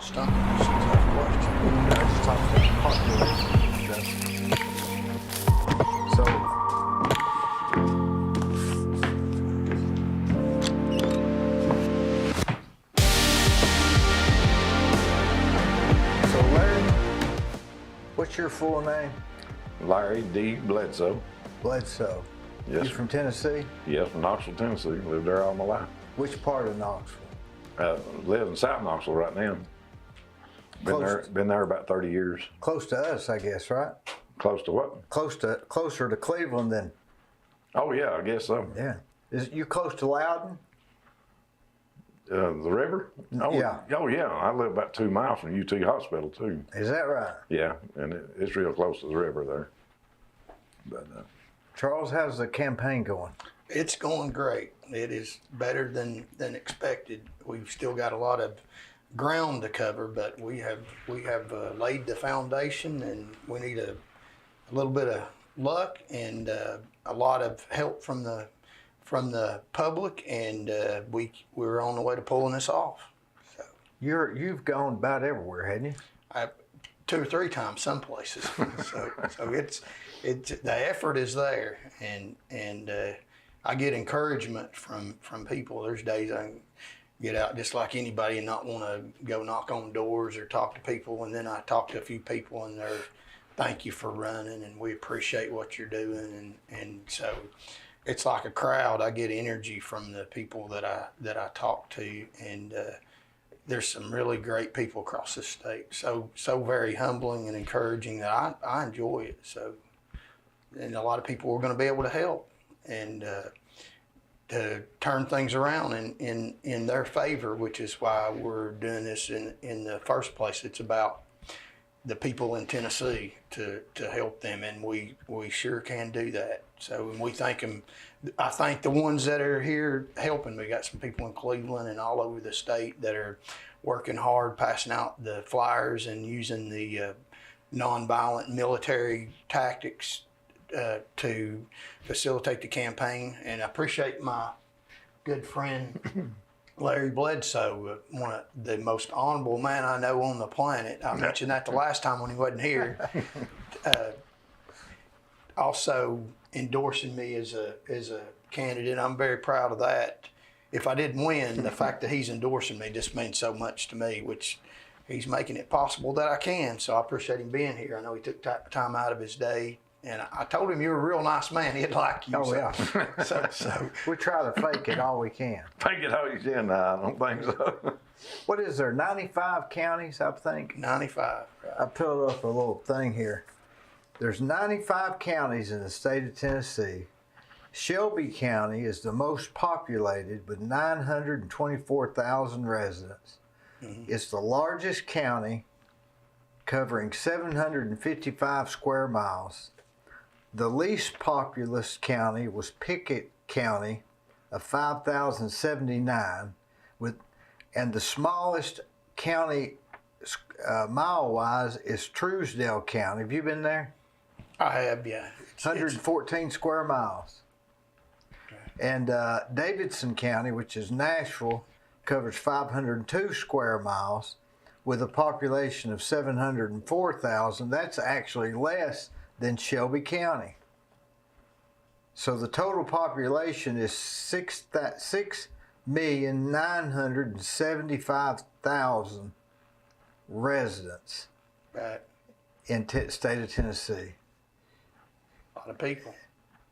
Stump, that's a tough question. Let's talk about population stuff. So, Larry, what's your full name? Larry Dee Bledsoe. Bledsoe. Yes. You from Tennessee? Yes, from Knoxville, Tennessee. Lived there all my life. Which part of Knoxville? Live in South Knoxville right now. Been there about 30 years. Close to us, I guess, right? Close to what? Closer to Cleveland than. Oh yeah, I guess so. Yeah. Is you close to Loudon? The river? Oh Yeah. Oh yeah. I live about 2 miles from UT Hospital too. Is that right? Yeah, and it's real close to the river there. But Charles, how's the campaign going? It's going great. It is better than expected. We've still got a lot of ground to cover, but we have laid the foundation, and we need a little bit of luck and a lot of help from the public, and we're on the way to pulling this off. So You've gone about everywhere, hadn't you? 2 or 3 times some places. so it's the effort is there, and I get encouragement from people. There's days I can get out just like anybody and not want to go knock on doors or talk to people, and then I talk to a few people and they're thank you for running and we appreciate what you're doing, and so it's like a crowd. I get energy from the people that I talk to, and there's some really great people across the state. So very humbling and encouraging that I enjoy it. So, and a lot of people are going to be able to help and to turn things around in their favor, which is why we're doing this in the first place. It's about the people in Tennessee to help them, and we sure can do that. So, and we thank them. I thank the ones that are here helping. We got some people in Cleveland and all over the state that are working hard, passing out the flyers and using the nonviolent military tactics to facilitate the campaign. And I appreciate my good friend Larry Bledsoe, one of the most honorable man I know on the planet. I mentioned that the last time when he wasn't here. Also endorsing me as a candidate. I'm very proud of that. If I didn't win, the fact that he's endorsing me just means so much to me, which he's making it possible that I can. So I appreciate him being here. I know he took time out of his day. And I told him you're a real nice man. He'd like you. Oh, so, yeah. so We try to fake it all we can. Fake it how you can. I don't think so. What is there, 95 counties, I think? 95. Right. I pulled up a little thing here. There's 95 counties in the state of Tennessee. Shelby County is the most populated with 924,000 residents. Mm-hmm. It's the largest county, covering 755 square miles. The least populous county was Pickett County of 5,079, and the smallest county mile-wise is Truesdale County. Have you been there? I have, yeah. 114 square miles. Okay. And Davidson County, which is Nashville, covers 502 square miles with a population of 704,000. That's actually less than Shelby County. So the total population is 6,975,000 residents Right. in state of Tennessee. A lot of people.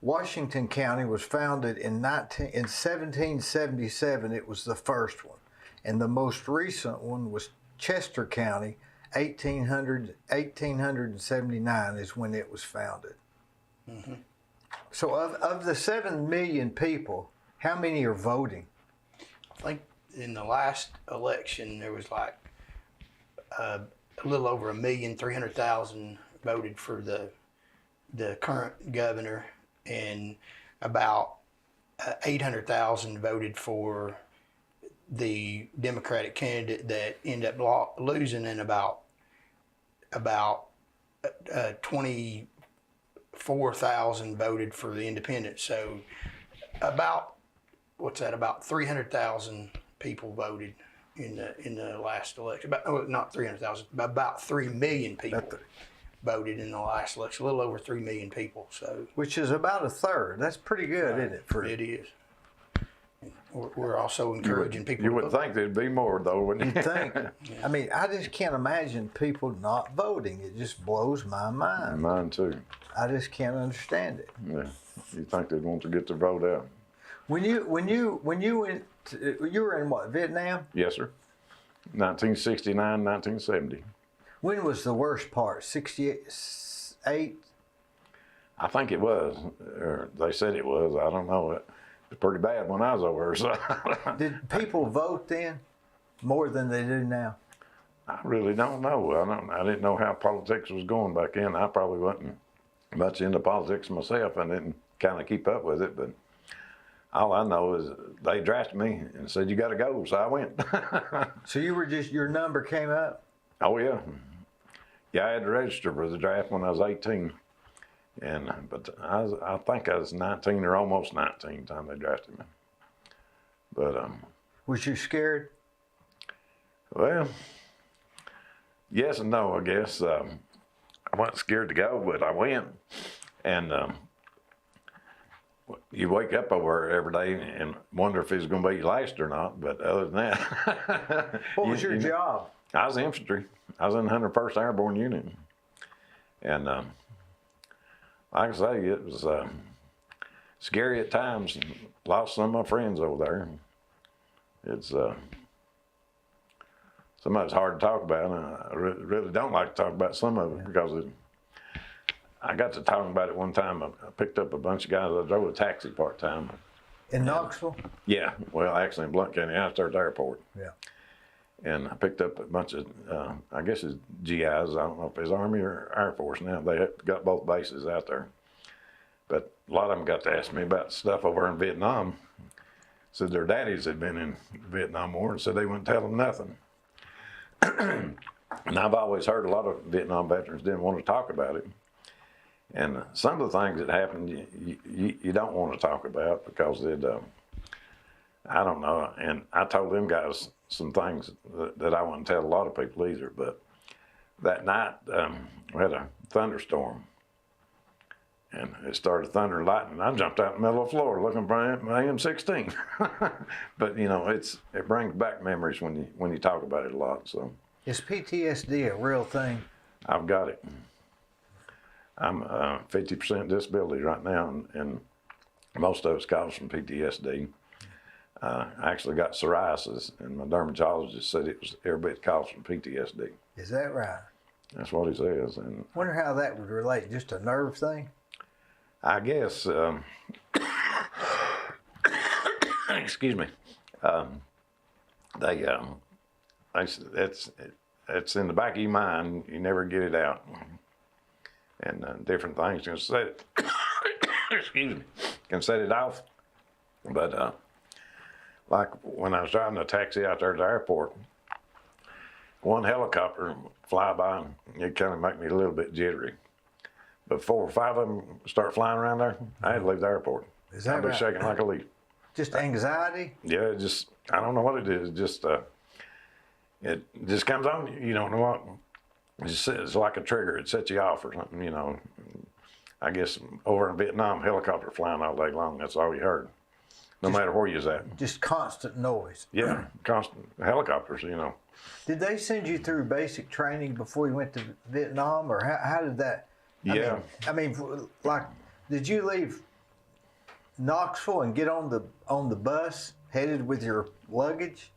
Washington County was founded in 1777. It was the first one. And the most recent one was Chester County, 1879 is when it was founded. Mm-hmm. So of the 7 million people, how many are voting? I think in the last election there was like a little over 1,300,000 voted for the current governor, and about 800,000 voted for the Democratic candidate that ended up losing, and about 24,000 voted for the independent. So about, what's that, about 300,000 people voted in the last election. Not 300,000, about 3 million people voted in the last election. A little over 3 million people. So, which is about a third. That's pretty good, isn't it? It is. We're also encouraging people. You would think there'd be more, though, wouldn't you? You'd think. I mean, I just can't imagine people not voting. It just blows my mind. Mine too. I just can't understand it. Yeah, you think they'd want to get their vote out? When you went, you were in what, Vietnam? Yes, sir. 1969, 1970. When was the worst part? 68. I think it was, or they said it was. I don't know. It was pretty bad when I was over there. So. Did people vote then more than they do now? I really don't know. I didn't know how politics was going back then. I probably wasn't much into politics myself. I didn't kind of keep up with it, but all I know is they drafted me and said, you got to go. So I went. So you were your number came up? Oh, yeah. Yeah, I had to register for the draft when I was 18. But I think I was 19 or almost 19 time they drafted me. But was you scared? Well, yes and no, I guess. I wasn't scared to go, but I went. And you wake up over every day and wonder if it's going to be last or not. But other than that, what was your job? I was infantry. I was in the 101st Airborne Unit, and like I say, it was scary at times. And lost some of my friends over there. It's some of it's hard to talk about. And I really don't like to talk about some of it because I got to talking about it one time. I picked up a bunch of guys. I drove a taxi part time. In Knoxville? Yeah, well, actually in Blount County, out there at the airport. Yeah. And I picked up a bunch of, I guess it's GIs. I don't know if it's Army or Air Force now. They got both bases out there. But a lot of them got to ask me about stuff over in Vietnam. Said their daddies had been in the Vietnam War and said they wouldn't tell them nothing. And I've always heard a lot of Vietnam veterans didn't want to talk about it. And some of the things that happened, you don't want to talk about because I don't know. And I told them guys some things that I wouldn't tell a lot of people either. But that night, we had a thunderstorm. And it started thunder and lightning. I jumped out in the middle of the floor looking for my M16. But you know, it brings back memories when you talk about it a lot. So is PTSD a real thing? I've got it. I'm 50% disability right now, and most of it's caused from PTSD. I actually got psoriasis, and my dermatologist said it was every bit caused from PTSD. Is that right? That's what he says. And wonder how that would relate. Just a nerve thing? I guess. Excuse me. It's in the back of your mind. You never get it out. And different things can set it. Excuse me. Can set it off. But like when I was driving a taxi out there at the airport, one helicopter fly by, and it kind of make me a little bit jittery. But 4 or 5 of them start flying around there, I had to leave the airport. Is that I'd be right? shaking like a leaf. Just anxiety? Yeah, I don't know what it is. It just comes on you. You don't know what. It's like a trigger. It sets you off or something, you know. I guess over in Vietnam, helicopter flying all day long. That's all you heard, no matter where you was at. Just constant noise. Yeah, constant helicopters, you know. Did they send you through basic training before you went to Vietnam, or how did that? Yeah. I mean, like, did you leave Knoxville and get on the bus headed with your luggage?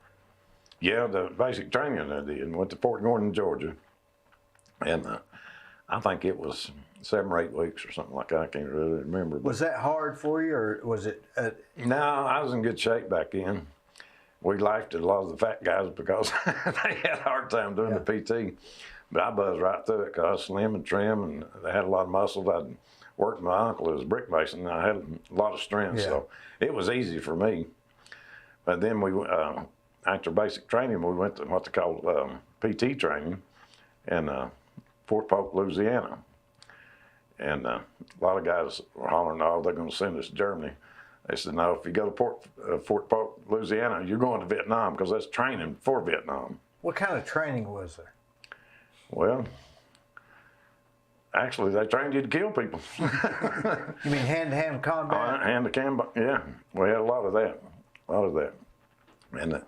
Yeah, the basic training I did. Went to Fort Gordon, Georgia. And I think it was 7 or 8 weeks or something like that. I can't really remember. But was that hard for you, or was it? No, I was in good shape back then. We laughed at a lot of the fat guys because they had a hard time doing the PT. But I buzzed right through it because I was slim and trim, and they had a lot of muscles. I'd worked with my uncle as a brick mason, and I had a lot of strength. Yeah. So it was easy for me. But then after basic training, we went to what they call PT training in Fort Polk, Louisiana. And a lot of guys were hollering, oh, they're going to send us to Germany. They said, no, if you go to Fort Polk, Louisiana, you're going to Vietnam because that's training for Vietnam. What kind of training was there? Well, actually, they trained you to kill people. You mean hand-to-hand combat? Hand-to-hand, yeah. We had a lot of that. And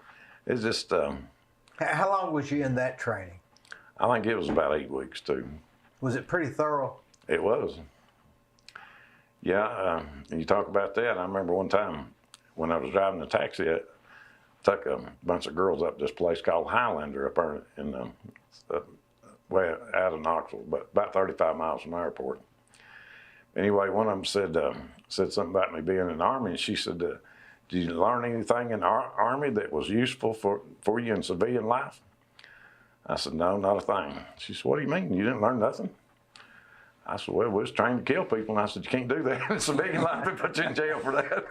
it's just, How long was you in that training? I think it was about 8 weeks, too. Was it pretty thorough? It was. Yeah, you talk about that. I remember one time when I was driving the taxi, I took a bunch of girls up this place called Highlander up there in way out of Knoxville, but about 35 miles from the airport. Anyway, one of them said something about me being in the Army, and she said, did you learn anything in the Army that was useful for you in civilian life? I said, no, not a thing. She said, what do you mean? You didn't learn nothing? I said, well, we was trained to kill people. And I said, you can't do that in civilian life. They put you in jail for that.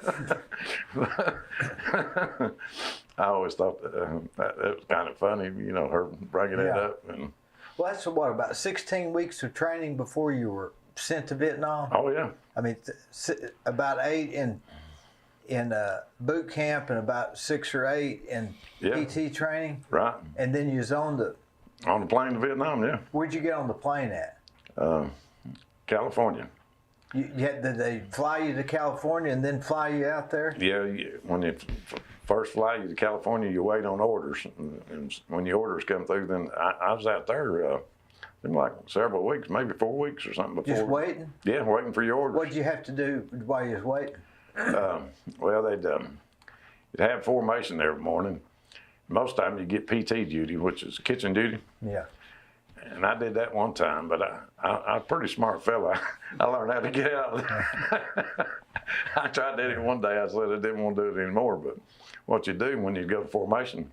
I always thought that was kind of funny, you know, her bringing that up. And, well, that's what, about 16 weeks of training before you were sent to Vietnam? oh, yeah. I mean, about 8 in boot camp and about 6 or 8 in PT training? Right. And then you was on the plane to Vietnam, yeah. Where'd you get on the plane at? California. Did they fly you to California and then fly you out there? Yeah, when they first fly you to California, you wait on orders. And when the orders come through, then I was out there in like several weeks, maybe 4 weeks or something before. Just waiting? Yeah, waiting for your orders. What'd you have to do while you was waiting? Well, they'd have formation every morning. Most of the time you get PT duty, which is kitchen duty. Yeah. And I did that one time, but I'm a pretty smart fella. I learned how to get out of there. I tried that it one day. I said I didn't want to do it anymore. But what you do when you go to formation,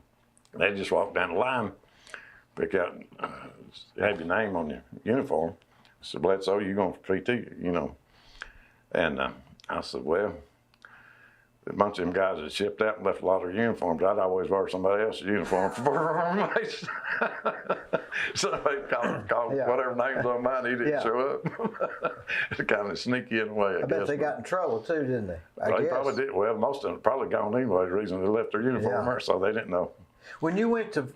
they just walk down the line, pick out, have your name on your uniform. I said, Bledsoe, you going for PT, you know. And I said, well, a bunch of them guys that shipped out and left a lot of their uniforms. I'd always wear somebody else's uniform for formation. So they called whatever names on mine, he didn't show up. It's kind of sneaky in a way, I guess. Bet they got in trouble too, didn't they? I guess. They probably did. Well, most of them probably gone anyway. The reason they left their uniform there, so they didn't know. When you went to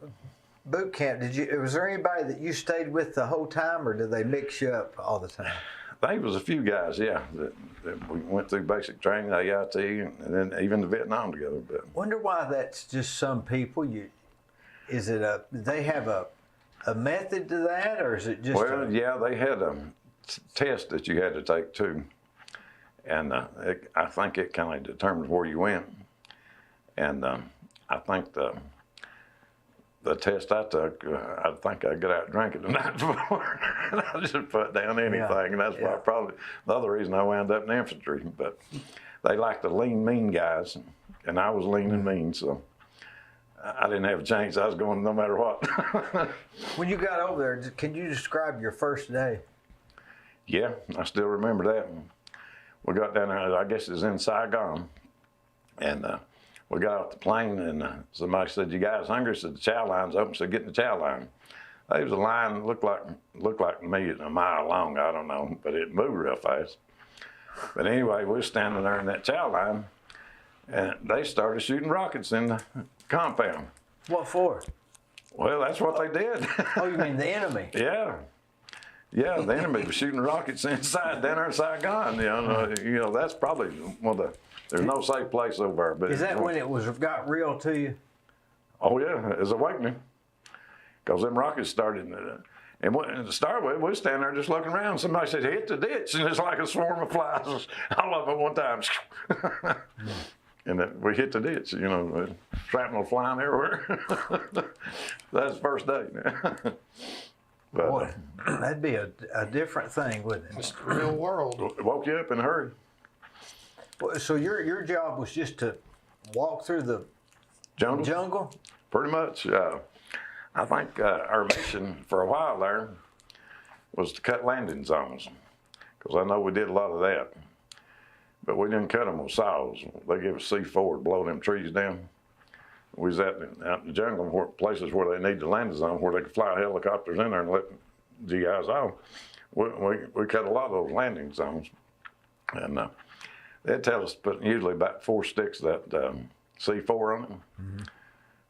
boot camp, was there anybody that you stayed with the whole time, or did they mix you up all the time? I think it was a few guys, yeah, that we went through basic training, AIT, and then even to Vietnam together. But wonder why that's just some people. Do they have a method to that, or is it just? Well, yeah, they had a test that you had to take too, and I think it kind of determines where you went. And I think the test I took, I think I got out drinking the night before. And I just put down anything, and that's why probably the other reason I wound up in infantry. But they like the lean, mean guys, and I was lean and mean, so I didn't have a chance. I was going no matter what. When you got over there, can you describe your first day? Yeah, I still remember that. We got down there, I guess it was in Saigon, and we got off the plane, and somebody said, "You guys hungry?" I said, "The chow line's open." So get in the chow line. There was a line that looked like me, a mile long. I don't know, but it moved real fast. But anyway, we were standing there in that chow line, and they started shooting rockets in the compound. What for? Well, that's what they did. Oh, you mean the enemy? Yeah. Yeah, the enemy was shooting rockets inside down there in Saigon. You know, that's probably one of the. There's no safe place over there. But is that when it got real to you? Oh yeah, it's awakening. Because them rockets started, and to start with, we were standing there just looking around. Somebody said, "Hit the ditch," and it's like a swarm of flies, all of them at one time. And we hit the ditch. You know, shrapnel flying everywhere. That's the first day. But, boy, that'd be a different thing, wouldn't it? It's the real world. It woke you up in a hurry. So your job was just to walk through the jungle? Pretty much. I think our mission for a while there was to cut landing zones, because I know we did a lot of that. But we didn't cut them with saws. They gave us C4 to blow them trees down. We was out in the jungle, places where they need the landing zone, where they could fly helicopters in there and let GIs off. We cut a lot of those landing zones. And they'd tell us to put usually about 4 sticks of that C4 on it. Mm-hmm.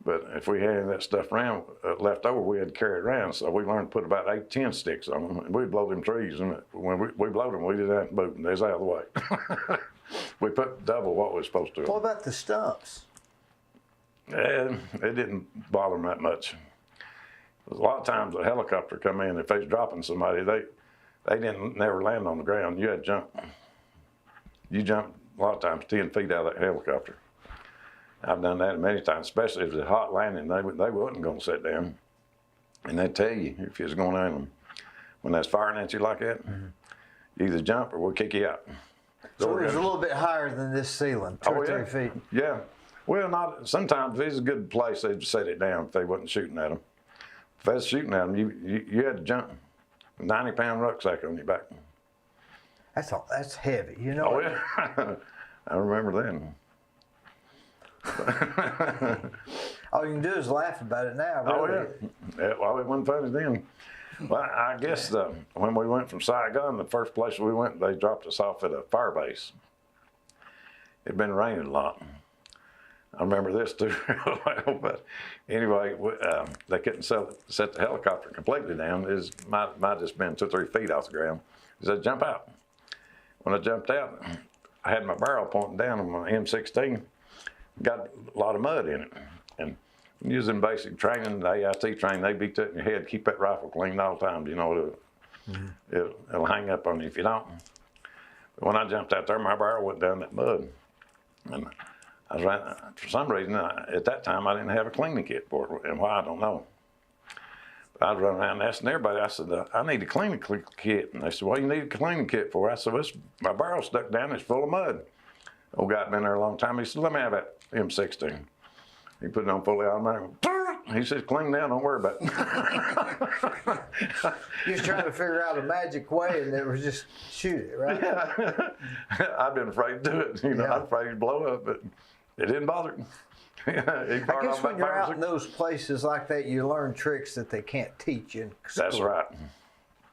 But if we had any of that stuff around left over, we had to carry it around. So we learned to put about 8, 10 sticks on them, and we'd blow them trees. And when we blowed them, we didn't have to move them. They was out of the way. We put double what we were supposed to. What about the stumps? And it didn't bother them that much. A lot of times a helicopter come in, if they was dropping somebody, they didn't never land on the ground. You had to jump. You jump a lot of times 10 feet out of that helicopter. I've done that many times, especially if it was a hot landing. They wasn't going to sit down, and they'd tell you if you was going at them when that's firing at you like that. Mm-hmm. You either jump or we'll kick you out. So it was a little bit higher than this ceiling, 2 or 3 feet. Yeah. Well, sometimes if it's a good place, they'd set it down if they wasn't shooting at them. If they was shooting at them, you had to jump. 90-pound rucksack on your back. That's heavy, you know. Oh yeah, I remember then. All you can do is laugh about it now. Really. Oh yeah. Well, it wasn't funny then. Well, I guess when we went from Saigon, the first place we went, they dropped us off at a fire base. It'd been raining a lot. I remember this too real well, but anyway, they couldn't set the helicopter completely down. It might just been 2 or 3 feet off the ground. They said, jump out. When I jumped out, I had my barrel pointing down on my M16. Got a lot of mud in it. And using basic training, the AIT training, they beat that in your head, keep that rifle clean all the time. You know, it'll hang up on you if you don't. But when I jumped out there, my barrel went down that mud. And I was right, for some reason, at that time, I didn't have a cleaning kit for it, and why, I don't know. But I was running around asking everybody, I said, I need a cleaning kit. And they said, what do you need a cleaning kit for? I said, well, my barrel's stuck down, it's full of mud. Old guy had been there a long time. He said, let me have that M16. He put it on fully automatic. He said, clean now, don't worry about it. You was trying to figure out a magic way, and it was just shoot it, right? Yeah. I've been afraid to do it. You know, I was afraid it'd blow up, but it didn't bother him. I guess when you're out in those places like that, you learn tricks that they can't teach you in school. That's right.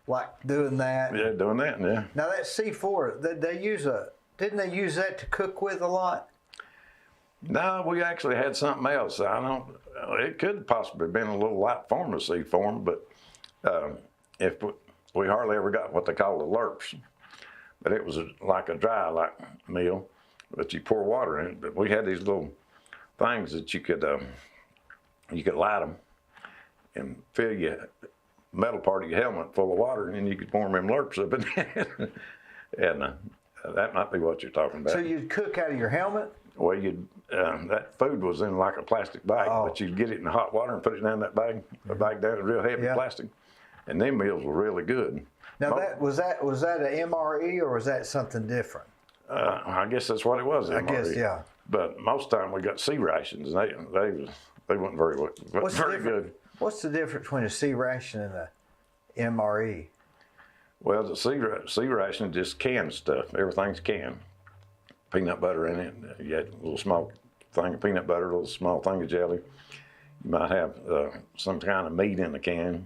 Like doing that. Yeah, doing that, yeah. Now that C4, didn't they use that to cook with a lot? No, we actually had something else. It could possibly have been a little light form of C-form, but if we hardly ever got what they call the lurps. But it was like a dry meal, but you pour water in it. But we had these little things that you could light them and fill your metal part of your helmet full of water, and then you could pour them lurps up in it. And that might be what you're talking about. So you'd cook out of your helmet? Well, that food was in like a plastic bag, but you'd get it in hot water and put it down that bag. The bag down, real heavy plastic, and them meals were really good. Now was that an MRE or was that something different? I guess that's what it was. I guess, yeah. But most of the time we got C rations. They weren't very good. What's the difference between a C ration and a MRE? Well, the C ration is just canned stuff. Everything's canned. Peanut butter in it. You had a little small thing of peanut butter, a little small thing of jelly. You might have some kind of meat in the can.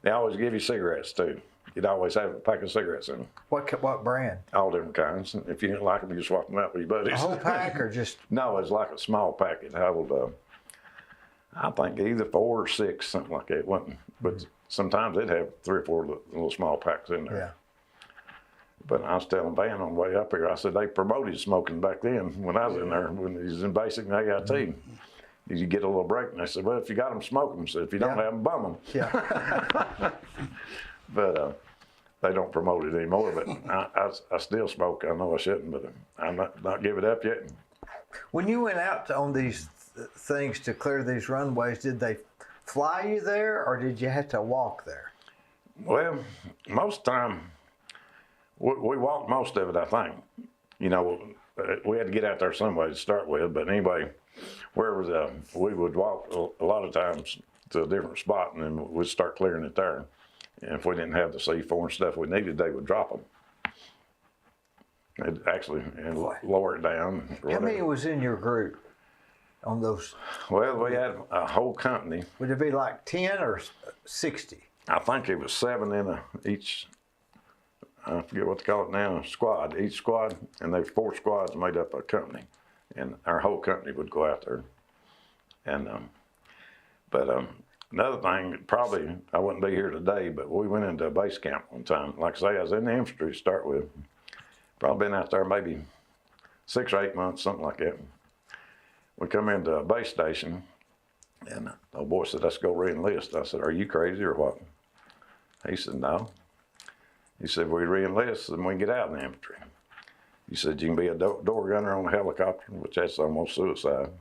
They always give you cigarettes too. You'd always have a pack of cigarettes in them. What brand? All different kinds. If you didn't like them, you swap them out with your buddies. A whole pack or just? No, it's like a small packet. I think either 4 or 6, something like that. But sometimes they'd have 3 or 4 little small packs in there. Yeah. But I was telling Van on the way up here, I said they promoted smoking back then when I was in there, when he was in basic AIT. You get a little break, and they said, well, if you got them, smoke them. So if you don't have them, bum them. Yeah. But they don't promote it anymore. But I still smoke. I know I shouldn't, but I'm not give it up yet. When you went out on these things to clear these runways, did they fly you there, or did you have to walk there? Well, most time, we walked most of it, I think. You know, we had to get out there some way to start with, but anyway, wherever we would walk a lot of times to a different spot, and then we'd start clearing it there. And if we didn't have the C4 and stuff we needed, they would drop them. They'd actually lower it down. How many was in your group on those? Well, we had a whole company. Would it be like 10 or 60? I think it was 7 in each. I forget what they call it now, squad, each squad, and they 4 squads made up a company, and our whole company would go out there. And another thing, probably I wouldn't be here today, but we went into a base camp one time. Like I say, I was in the infantry to start with. Probably been out there maybe 6 or 8 months, something like that. We come into a base station, and the old boy said, "Let's go re-enlist." I said, "Are you crazy or what?" He said, "No." He said, "We re-enlist, then we can get out in the infantry." He said, "You can be a door gunner on a helicopter," which that's almost suicide.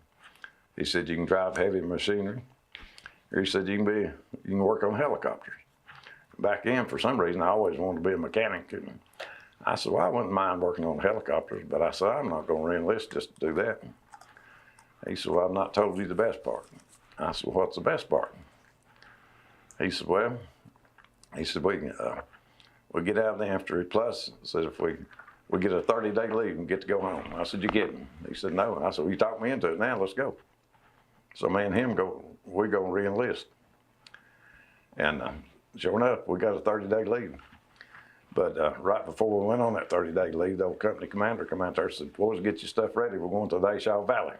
He said, "You can drive heavy machinery." Or he said, you can work on helicopters." Back then, for some reason, I always wanted to be a mechanic. And I said, "Well, I wouldn't mind working on helicopters," but I said, "I'm not going to re-enlist just to do that." He said, "Well, I've not told you the best part." I said, "Well, what's the best part?" He said, "Well," he said, we get out of the infantry, plus, said if we get a 30-day leave and get to go home." I said, "You kidding?" He said, "No." I said, "Well, you talked me into it. Now let's go." So me and him we go re-enlist. And sure enough, we got a 30-day leave. But right before we went on that 30-day leave, the old company commander come out there and said, "Boys, get your stuff ready. We're going to the Ashaw Valley."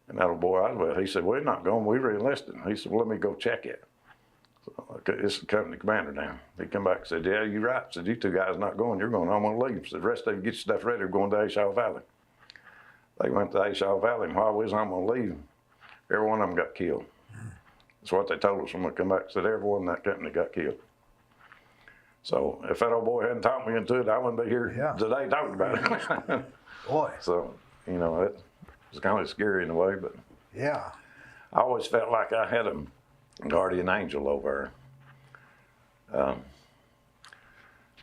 And that old boy, he said, "We're not going. We re-enlisted." He said, "Well, let me go check it." So it's the company commander now. He come back and said, "Yeah, you're right." Said, "You 2 guys not going. You're going. I'm going to leave." Said, "The rest of you get your stuff ready. We're going to Ashaw Valley." They went to Ashaw Valley, and while we was on going to leave, every one of them got killed. That's what they told us when we come back. Said everyone in that company got killed. So if that old boy hadn't talked me into it, I wouldn't be here today talking about it. Boy. So, it was kind of scary in a way, but Yeah. I always felt like I had a guardian angel over there.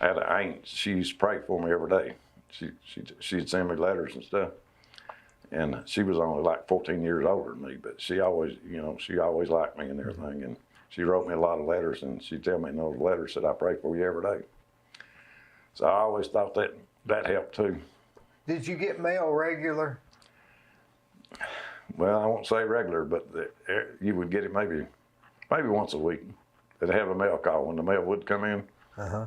I had an aunt. She used to pray for me every day. She'd send me letters and stuff. And she was only like 14 years older than me, but she always liked me and everything. And she wrote me a lot of letters, and she'd tell me in those letters that I pray for you every day. So I always thought that helped too. Did you get mail regular? Well, I won't say regular, but you would get it maybe once a week. They'd have a mail call when the mail would come in.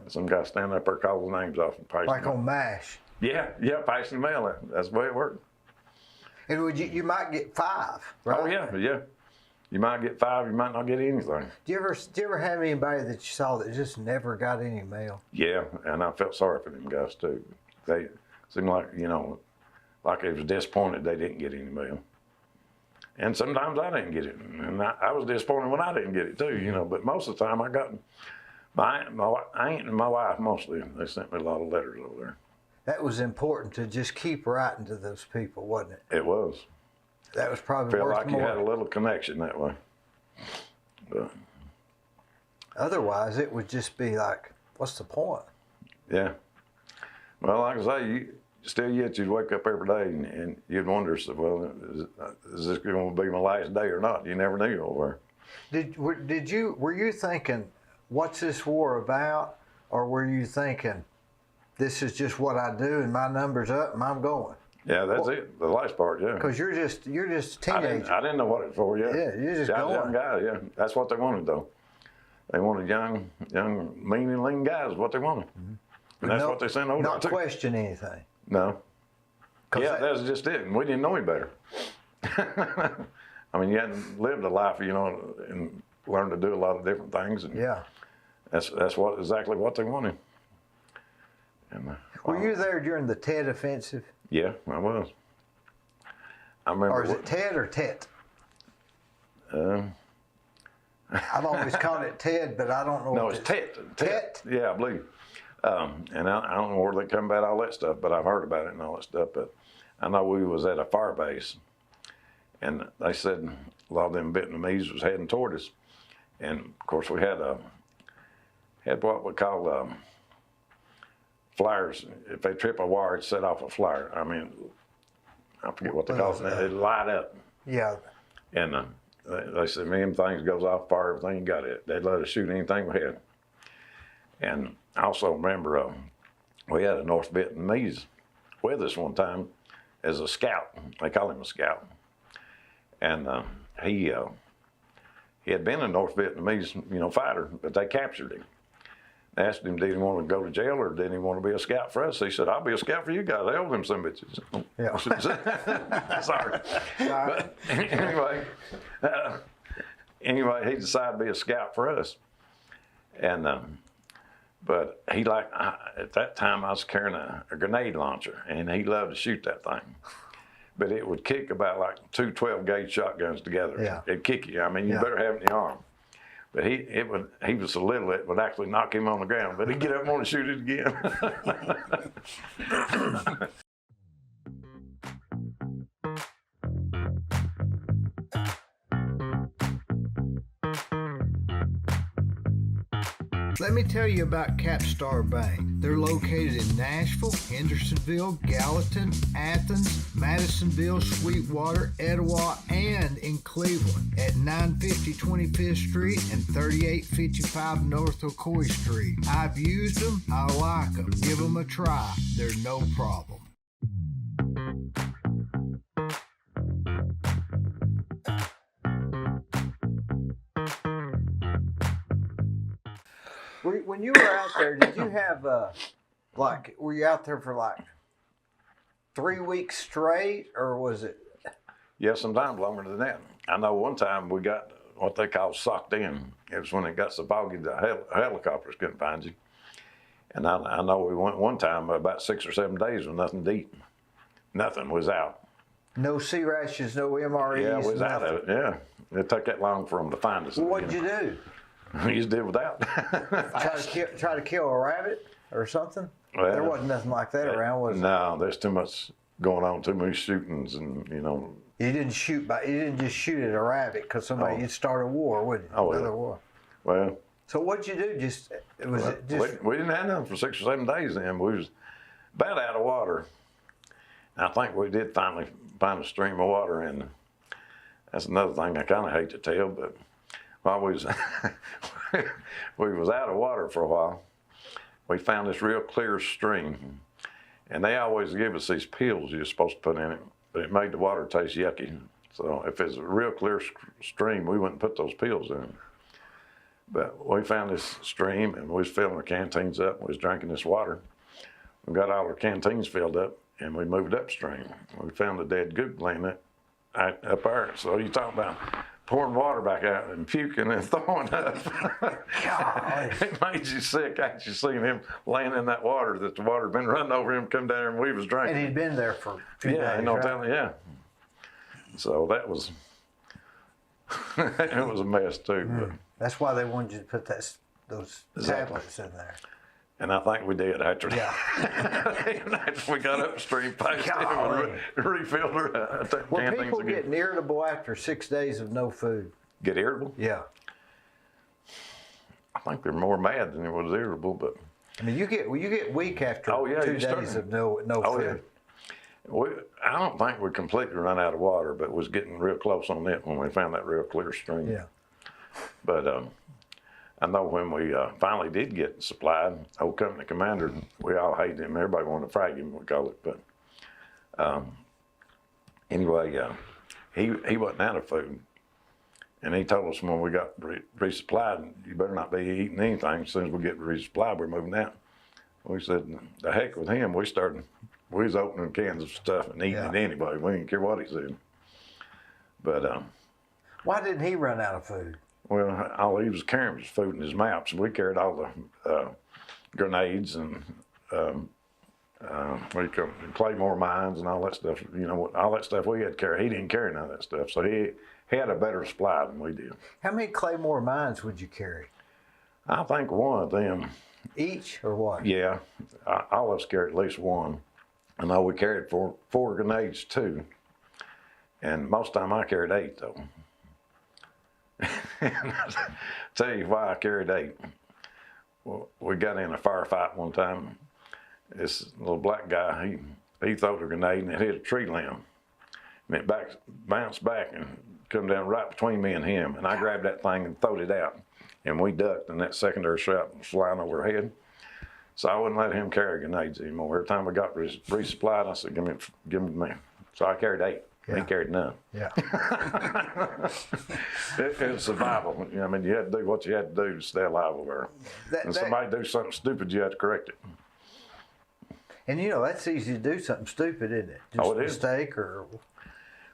Some guy standing up there calling the names off and passing. Like on MASH? Yeah, passing the mail. That's the way it worked. And you might get 5, right? Oh yeah. You might get 5, you might not get anything. Do you ever have anybody that you saw that just never got any mail? Yeah, and I felt sorry for them guys too. They seemed like, like they was disappointed they didn't get any mail. And sometimes I didn't get it, and I was disappointed when I didn't get it too, But most of the time I got my aunt and my wife mostly. They sent me a lot of letters over there. That was important to just keep writing to those people, wasn't it? It was. That was probably Felt worth like more. you had a little connection that way. But otherwise, it would just be like, what's the point? yeah. Well, like I say, you'd wake up every day and you'd wonder, well, is this going to be my last day or not? You never knew over there. Were you thinking, what's this war about? Or were you thinking, this is just what I do and my number's up and I'm going? Yeah, that's it. The last part, yeah. Because you're just a teenager. I didn't know what it was for yet. Yeah, you're just I was a going. young guy, yeah. That's what they wanted, though. They wanted young, mean and lean guys, what they wanted. Mm-hmm. And that's what they sent over. Not question anything. No. Yeah, that's just it. And we didn't know any better. I mean, you hadn't lived a life, and learned to do a lot of different things. And yeah. That's exactly what they wanted. And, were you there during the Tet offensive? Yeah, I was. I remember. Or is it Ted or Tet? I've always called it Ted, but I don't know. No, it's Tet. Tet? Yeah, I believe. And I don't know where they come about all that stuff, but I've heard about it and all that stuff. But I know we was at a fire base, and they said a lot of them Vietnamese was heading toward us. And of course, we had what we call flyers. If they trip a wire, it set off a flyer. I mean, I forget what they call it. It'd light up. Yeah. And they said, "Man, things goes off, fire, everything, you got it." They'd let us shoot anything we had. And I also remember we had a North Vietnamese with us one time as a scout. They call him a scout. And he had been a North Vietnamese, fighter, but they captured him. Asked him, did he want to go to jail or did he want to be a scout for us? He said, I'll be a scout for you guys. Hell, them some bitches. Yeah. Sorry. But anyway, he decided to be a scout for us. And, but he at that time I was carrying a grenade launcher and he loved to shoot that thing. But it would kick about like two 12-gauge shotguns together. Yeah. It'd kick you. I mean, you better have it in your arm. But he was so little it would actually knock him on the ground. But he'd get up and want to shoot it again. Let me tell you about Capstar Bank. They're located in Nashville, Hendersonville, Gallatin, Athens, Madisonville, Sweetwater, Etowah, and in Cleveland at 950 25th Street and 3855 North Ocoee Street. I've used them. I like them. Give them a try. They're no problem. When you were out there, did you have were you out there for like 3 weeks straight, or was it? Yeah, sometimes longer than that. I know one time we got what they call socked in. It was when it got so foggy the helicopters couldn't find you. And I know we went one time about 6 or 7 days with nothing to eat. Nothing was out. No sea rashes, no MREs. Yeah, we was nothing. out of it. Yeah, it took that long for them to find us. Well, what'd you do? We just did without. Try to kill a rabbit or something? Well, there wasn't nothing like that around, was there? No, there's too much going on, too many shootings, and You didn't just shoot at a rabbit because you'd start a war, wouldn't you? Another war. Well. So what'd you do? We didn't have nothing for 6 or 7 days then. We was about out of water. I think we did finally find a stream of water, and that's another thing I kind of hate to tell, but while we was out of water for a while, we found this real clear stream, and they always give us these pills you're supposed to put in it, but it made the water taste yucky. So if it's a real clear stream, we wouldn't put those pills in. But we found this stream, and we was filling our canteens up. We was drinking this water. We got all our canteens filled up, and we moved upstream. We found the dead goat laying up there. So you talk about pouring water back out and puking and throwing up. It made you sick actually seeing him laying in that water, that the water had been running over him, come down there and we was drinking. And he'd been there for a few days, telling you, yeah. So that was, it was a mess too. But. That's why they wanted you to put those tablets in there. And I think we did after that. After we got upstream, past him and refilled her. Were people getting irritable after 6 days of no food? Get irritable? Yeah. I think they're more mad than they was irritable, but. I mean, you get weak after 2 days of no food. Yeah. I don't think we completely run out of water, but was getting real close on it when we found that real clear stream. Yeah. But I know when we finally did get supplied, old company commander, we all hated him. Everybody wanted to frag him, we call it. But anyway, he wasn't out of food. And he told us when we got resupplied, you better not be eating anything. As soon as we get resupplied, we're moving out. We said, the heck with him. We was opening cans of stuff and eating it anyway. We didn't care what he said. But why didn't he run out of food? Well, all he was carrying was food in his mouth. So we carried all the grenades and Claymore mines and all that stuff. All that stuff we had to carry. He didn't carry none of that stuff. So he had a better supply than we did. How many Claymore mines would you carry? I think one of them. Each or what? Yeah, all of us carried at least one. I know we carried four grenades too. And most of the time I carried 8 though. Tell you why I carried 8. Well, we got in a firefight one time. This little black guy, he threw a grenade and it hit a tree limb. And it bounced back and come down right between me and him. And I grabbed that thing and throwed it out. And we ducked, and that secondary shot was flying over our head. So I wouldn't let him carry grenades anymore. Every time we got resupplied, I said, give me to me. So I carried 8. He carried none. Yeah. It's survival. I mean, you had to do what you had to do to stay alive over there. And somebody do something stupid, you had to correct it. And you know, that's easy to do something stupid, isn't it? Just Oh, it a is. mistake or.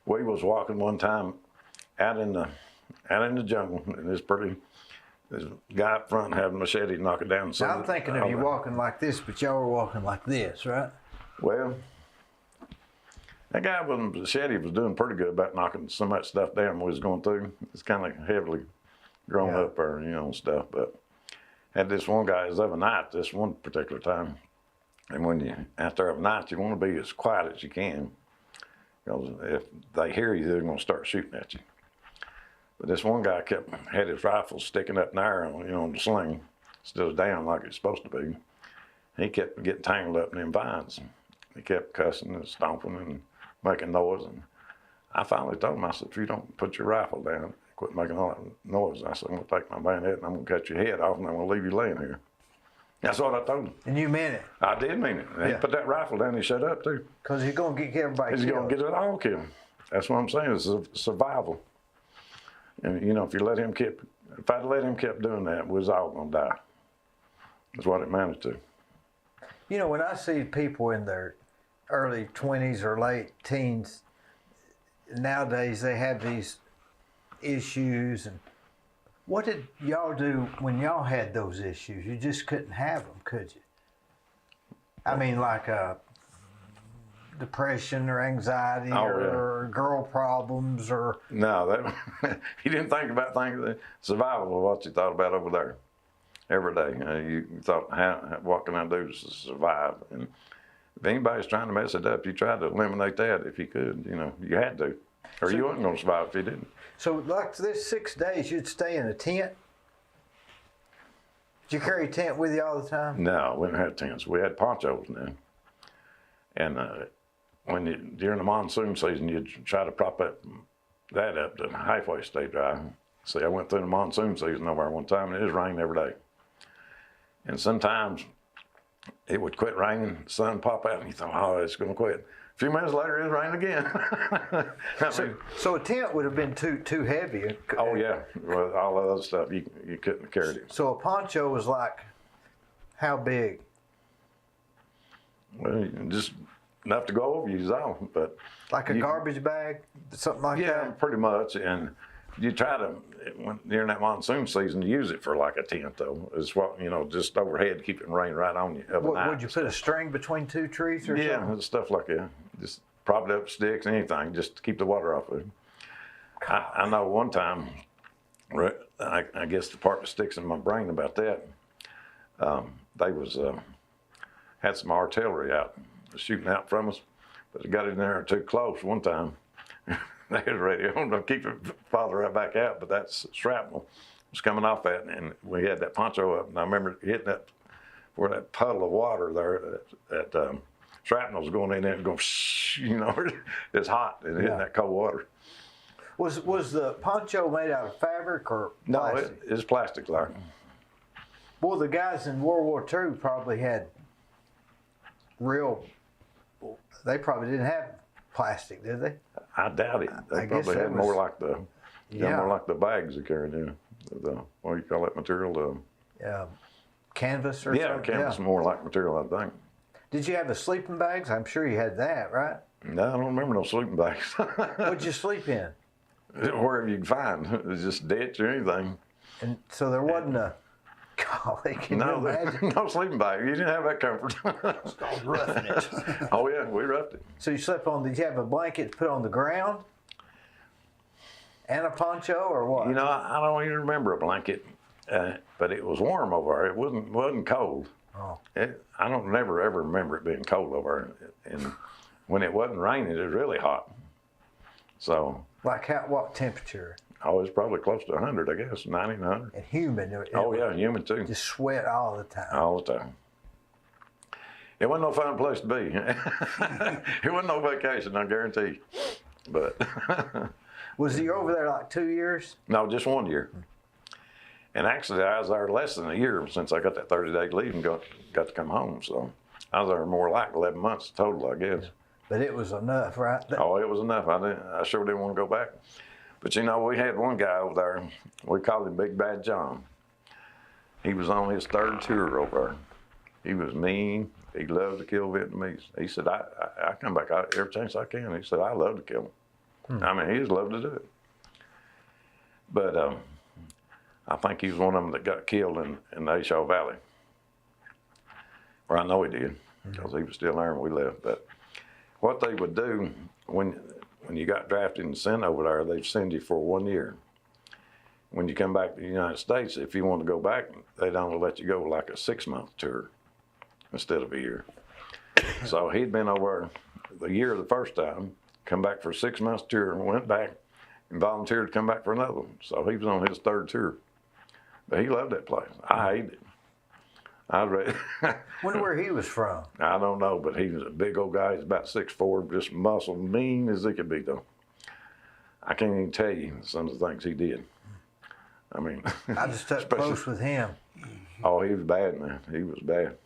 We was walking one time out in the jungle, and this guy up front had a machete knock it down. Now, I'm thinking of you walking like this, but y'all were walking like this, right? Well, that guy with the machete was doing pretty good about knocking so much stuff down we was going through. It's kind of heavily grown up there, you know, and stuff. But had this one guy, it was overnight this one particular time. And when you out there overnight, you want to be as quiet as you can. Because if they hear you, they're going to start shooting at you. But this one guy had his rifle sticking up in the air, you know, on the sling, still down like it's supposed to be. He kept getting tangled up in them vines. He kept cussing and stomping and making noise. And I finally told him, I said, if you don't put your rifle down, quit making all that noise. I said, I'm going to take my bayonet and I'm going to cut your head off and I'm going to leave you laying here. That's what I told him. And you meant it. I did mean it. And he put that rifle down and he shut up too. Because he's going to get everybody He's killed. going to get it all killed. That's what I'm saying. It's survival. And you know, if I'd let him keep doing that, we was all going to die. That's what it amounted to. You know, when I see people in their early 20s or late teens, nowadays they have these issues. And what did y'all do when y'all had those issues? You just couldn't have them, could you? I mean, like depression or anxiety or girl problems or... No, you didn't think about the survival of what you thought about over there every day. You thought, what can I do to survive? And if anybody's trying to mess it up, you tried to eliminate that if you could. You know, you had to. Or you wasn't going to survive if you didn't. So like this 6 days, you'd stay in a tent? Did you carry a tent with you all the time? No, we didn't have tents. We had ponchos now. And during the monsoon season, you'd try to prop that up to halfway stay dry. See, I went through the monsoon season over there one time, and it was raining every day. And sometimes it would quit raining, the sun pop out, and you thought, oh, it's going to quit. A few minutes later, it was raining again. So a tent would have been too heavy. Oh, yeah. Well, all the other stuff, you couldn't have carried it. So a poncho was like, how big? Well, just enough to go over you is all. But like a garbage bag, something like that? Yeah, pretty much. And you try to, during that monsoon season, use it for like a tent, though. It's what, you know, just overhead to keep it from raining right on you overnight. Would you put a string between two trees or something? Yeah, stuff like that. Just prop it up with sticks, anything, just to keep the water off of it. I know one time, I guess the part that sticks in my brain about that, they had some artillery out, shooting out from us, but they got in there too close one time. They was ready to keep it father right back out, but that shrapnel was coming off that, and we had that poncho up, and I remember hitting that where that puddle of water there, that shrapnel was going in there and going, you know, it's hot and hitting that cold water. Was the poncho made out of fabric or plastic? No, it's plastic, like. Well, the guys in World War II probably had they probably didn't have plastic, did they? I doubt it. They probably had more like the bags they carried in. What do you call that material? Canvas or something? Yeah, canvas more like material, I think. Did you have the sleeping bags? I'm sure you had that, right? No, I don't remember no sleeping bags. What'd you sleep in? Wherever you can find. It was just ditch or anything. And so there wasn't a... Golly, can you imagine? No sleeping bag. You didn't have that comfort. It's called roughing it. Oh, yeah, we roughed it. So you slept on, did you have a blanket to put on the ground? And a poncho or what? You know, I don't even remember a blanket, but it was warm over there. It wasn't cold. Oh. I don't never ever remember it being cold over there. And when it wasn't raining, it was really hot. So. Like what temperature? Oh, it's probably close to 100, I guess, 90 and 100. And humid. Oh, yeah, humid too. Just sweat all the time. All the time. It wasn't no fun place to be. It wasn't no vacation, I guarantee. But. Was he over there like 2 years? No, just 1 year. And actually, I was there less than a year since I got that 30-day leave and got to come home. So I was there more like 11 months total, I guess. But it was enough, right? Oh, it was enough. I sure didn't want to go back. But you know, we had one guy over there. We called him Big Bad John. He was on his third tour over there. He was mean. He loved to kill Vietnamese. He said, I come back every chance I can. He said, I love to kill them. I mean, he just loved to do it. But I think he was one of them that got killed in the Ashaw Valley. Or I know he did, because he was still there when we left. But what they would do when you got drafted and sent over there, they'd send you for 1 year. When you come back to the United States, if you want to go back, they'd only let you go like a 6-month tour instead of a year. So he'd been over the year the first time, come back for a 6-month tour, and went back and volunteered to come back for another one. So he was on his third tour. But he loved that place. I hated it. Wonder where he was from. I don't know, but he was a big old guy. He's about 6'4", just muscle, mean as he could be, though. I can't even tell you some of the things he did. I mean, I just stuck close with him. Oh, he was bad, man. He was bad.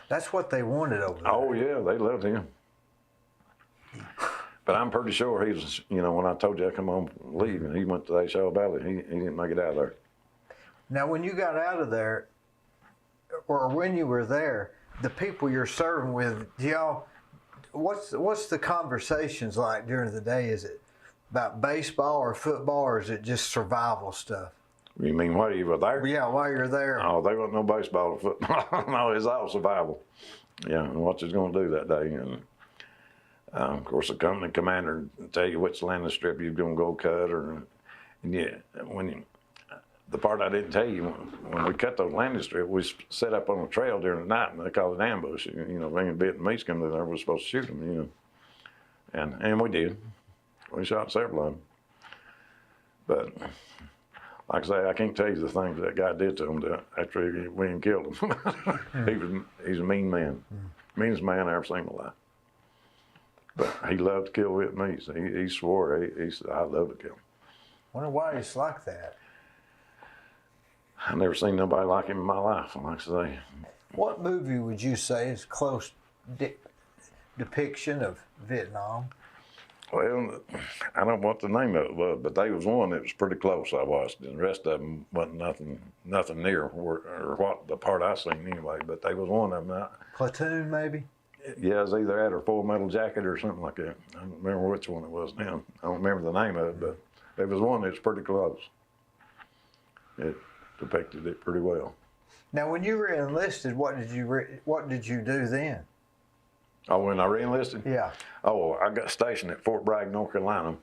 That's what they wanted over there. Oh, yeah, they loved him. But I'm pretty sure he was, you know, when I told you I come home and leave, and he went to the Ashaw Valley, he didn't make it out of there. Now, when you got out of there, or when you were there, the people you're serving with, what's the conversations like during the day? Is it about baseball or football, or is it just survival stuff? You mean while you were there? Yeah, while you're there. Oh, there wasn't no baseball or football. No, it's all survival. Yeah, and what you're going to do that day. And of course, the company commander will tell you which landing strip you're going to go cut. The part I didn't tell you, when we cut those landing strips, we set up on a trail during the night, and they call it an ambush. You know, if any Vietnamese come in there, we're supposed to shoot them, you know. And we did. We shot several of them. But like I say, I can't tell you the things that guy did to him after we even killed him. He's a mean man. Meanest man I ever seen in my life. But he loved to kill Vietnamese. He swore, he said, I love to kill him. Wonder why he's like that. I've never seen nobody like him in my life, like I say. What movie would you say is close depiction of Vietnam? Well, I don't know what the name of it was, but there was one that was pretty close I watched, and the rest of them wasn't nothing near or what the part I seen anyway, but there was one of them. Platoon, maybe? Yeah, it was either that or Full Metal Jacket or something like that. I don't remember which one it was now. I don't remember the name of it, but there was one that was pretty close. It depicted it pretty well. Now, when you were enlisted, what did you do then? Oh, when I re-enlisted? Yeah. Oh, I got stationed at Fort Bragg, North Carolina.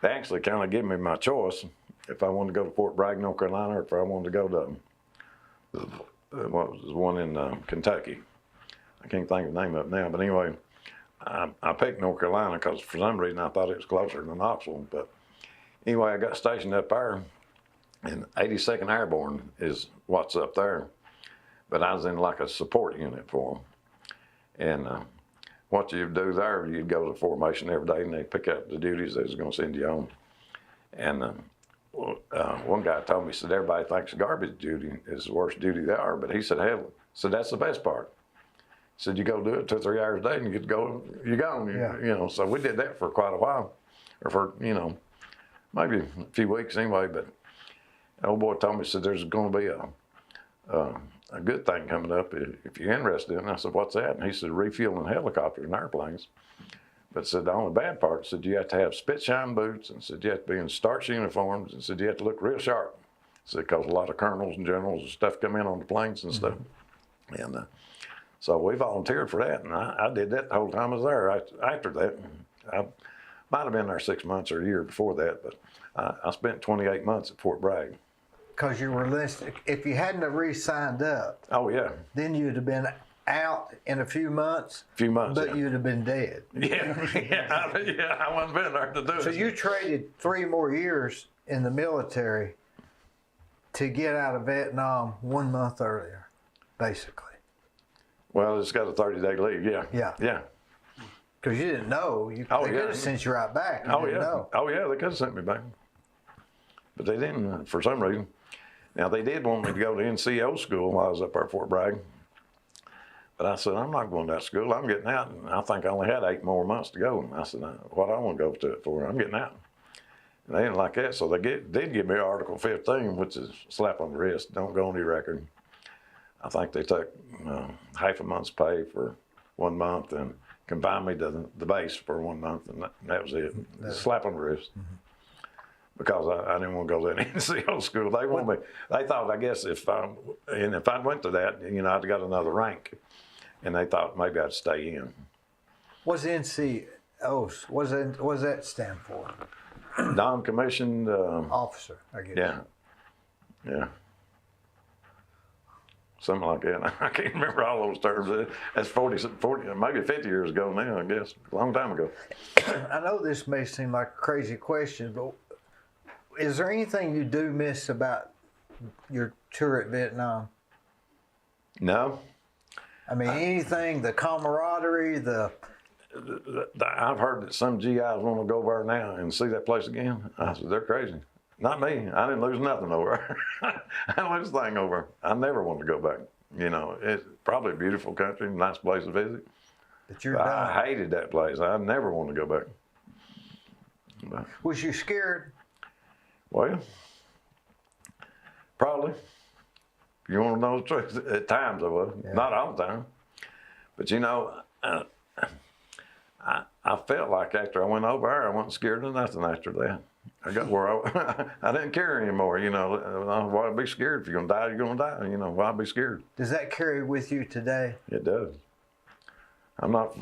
They actually kind of gave me my choice if I wanted to go to Fort Bragg, North Carolina, or if I wanted to go to what was the one in Kentucky. I can't think of the name of it now, but anyway, I picked North Carolina because for some reason I thought it was closer than Knoxville. But anyway, I got stationed up there, and 82nd Airborne is what's up there. But I was in like a support unit for them. And what you'd do there, you'd go to formation every day, and they'd pick up the duties they was going to send you on. And one guy told me, he said, everybody thinks garbage duty is the worst duty they are, but he said, hell, so that's the best part. He said, you go do it 2 or 3 hours a day, and you get to go, you're gone. Yeah. You know, so we did that for quite a while, or for, you know, maybe a few weeks anyway. But the old boy told me, he said, there's going to be a good thing coming up if you're interested in it. I said, what's that? And he said, refueling helicopters and airplanes. But said the only bad part, said you have to have spit shine boots, and said you have to be in starch uniforms, and said you have to look real sharp. Said because a lot of colonels and generals and stuff come in on the planes and stuff. And so we volunteered for that, and I did that the whole time I was there. After that, I might have been there 6 months or a year before that, but I spent 28 months at Fort Bragg. Because you were enlisted. If you hadn't have re-signed up, Oh yeah, then you'd have been out in a few months. months. But Yeah. you'd have been dead. yeah, I wasn't been there to do it. So you traded 3 more years in the military to get out of Vietnam 1 month earlier, basically. Well, it's got a 30-day leave. Yeah. Yeah. Yeah. Because you didn't know. They could have sent you right back. You didn't know. Oh yeah, they could have sent me back, but they didn't for some reason. Now they did want me to go to NCO school while I was up there at Fort Bragg. But I said, I'm not going to that school. I'm getting out. And I think I only had 8 more months to go. And I said, what I want to go to it for? I'm getting out. And they didn't like that. So they did give me Article 15, which is slap on the wrist. Don't go on your record. I think they took half a month's pay for 1 month and confined me to the base for 1 month. And that was it. Slap on the wrist. Mm-hmm. Because I didn't want to go to that NCO school. They wanted me. They thought, I guess, if I went to that, I'd got another rank, and they thought maybe I'd stay in. What's NCO? What's that stand for? Non-commissioned Officer, I guess. Yeah. Something like that. I can't remember all those terms. That's 40, maybe 50 years ago now, I guess. A long time ago. I know this may seem like a crazy question, but is there anything you do miss about your tour at Vietnam? No. I mean, anything, the camaraderie, I've heard that some GIs want to go over there now and see that place again. I said, they're crazy. Not me. I didn't lose nothing over there. I didn't lose a thing over there. I never want to go back. It's probably a beautiful country, nice place to visit. But you're done. I hated that place. I never want to go back. But, was you scared? Well, probably. If you want to know the truth, at times I was. Yeah. Not all the time. But I felt like after I went over there, I wasn't scared of nothing after that. I got where I didn't care anymore. Why be scared? If you're going to die, you're going to die. Why be scared? Does that carry with you today? It does. I'm not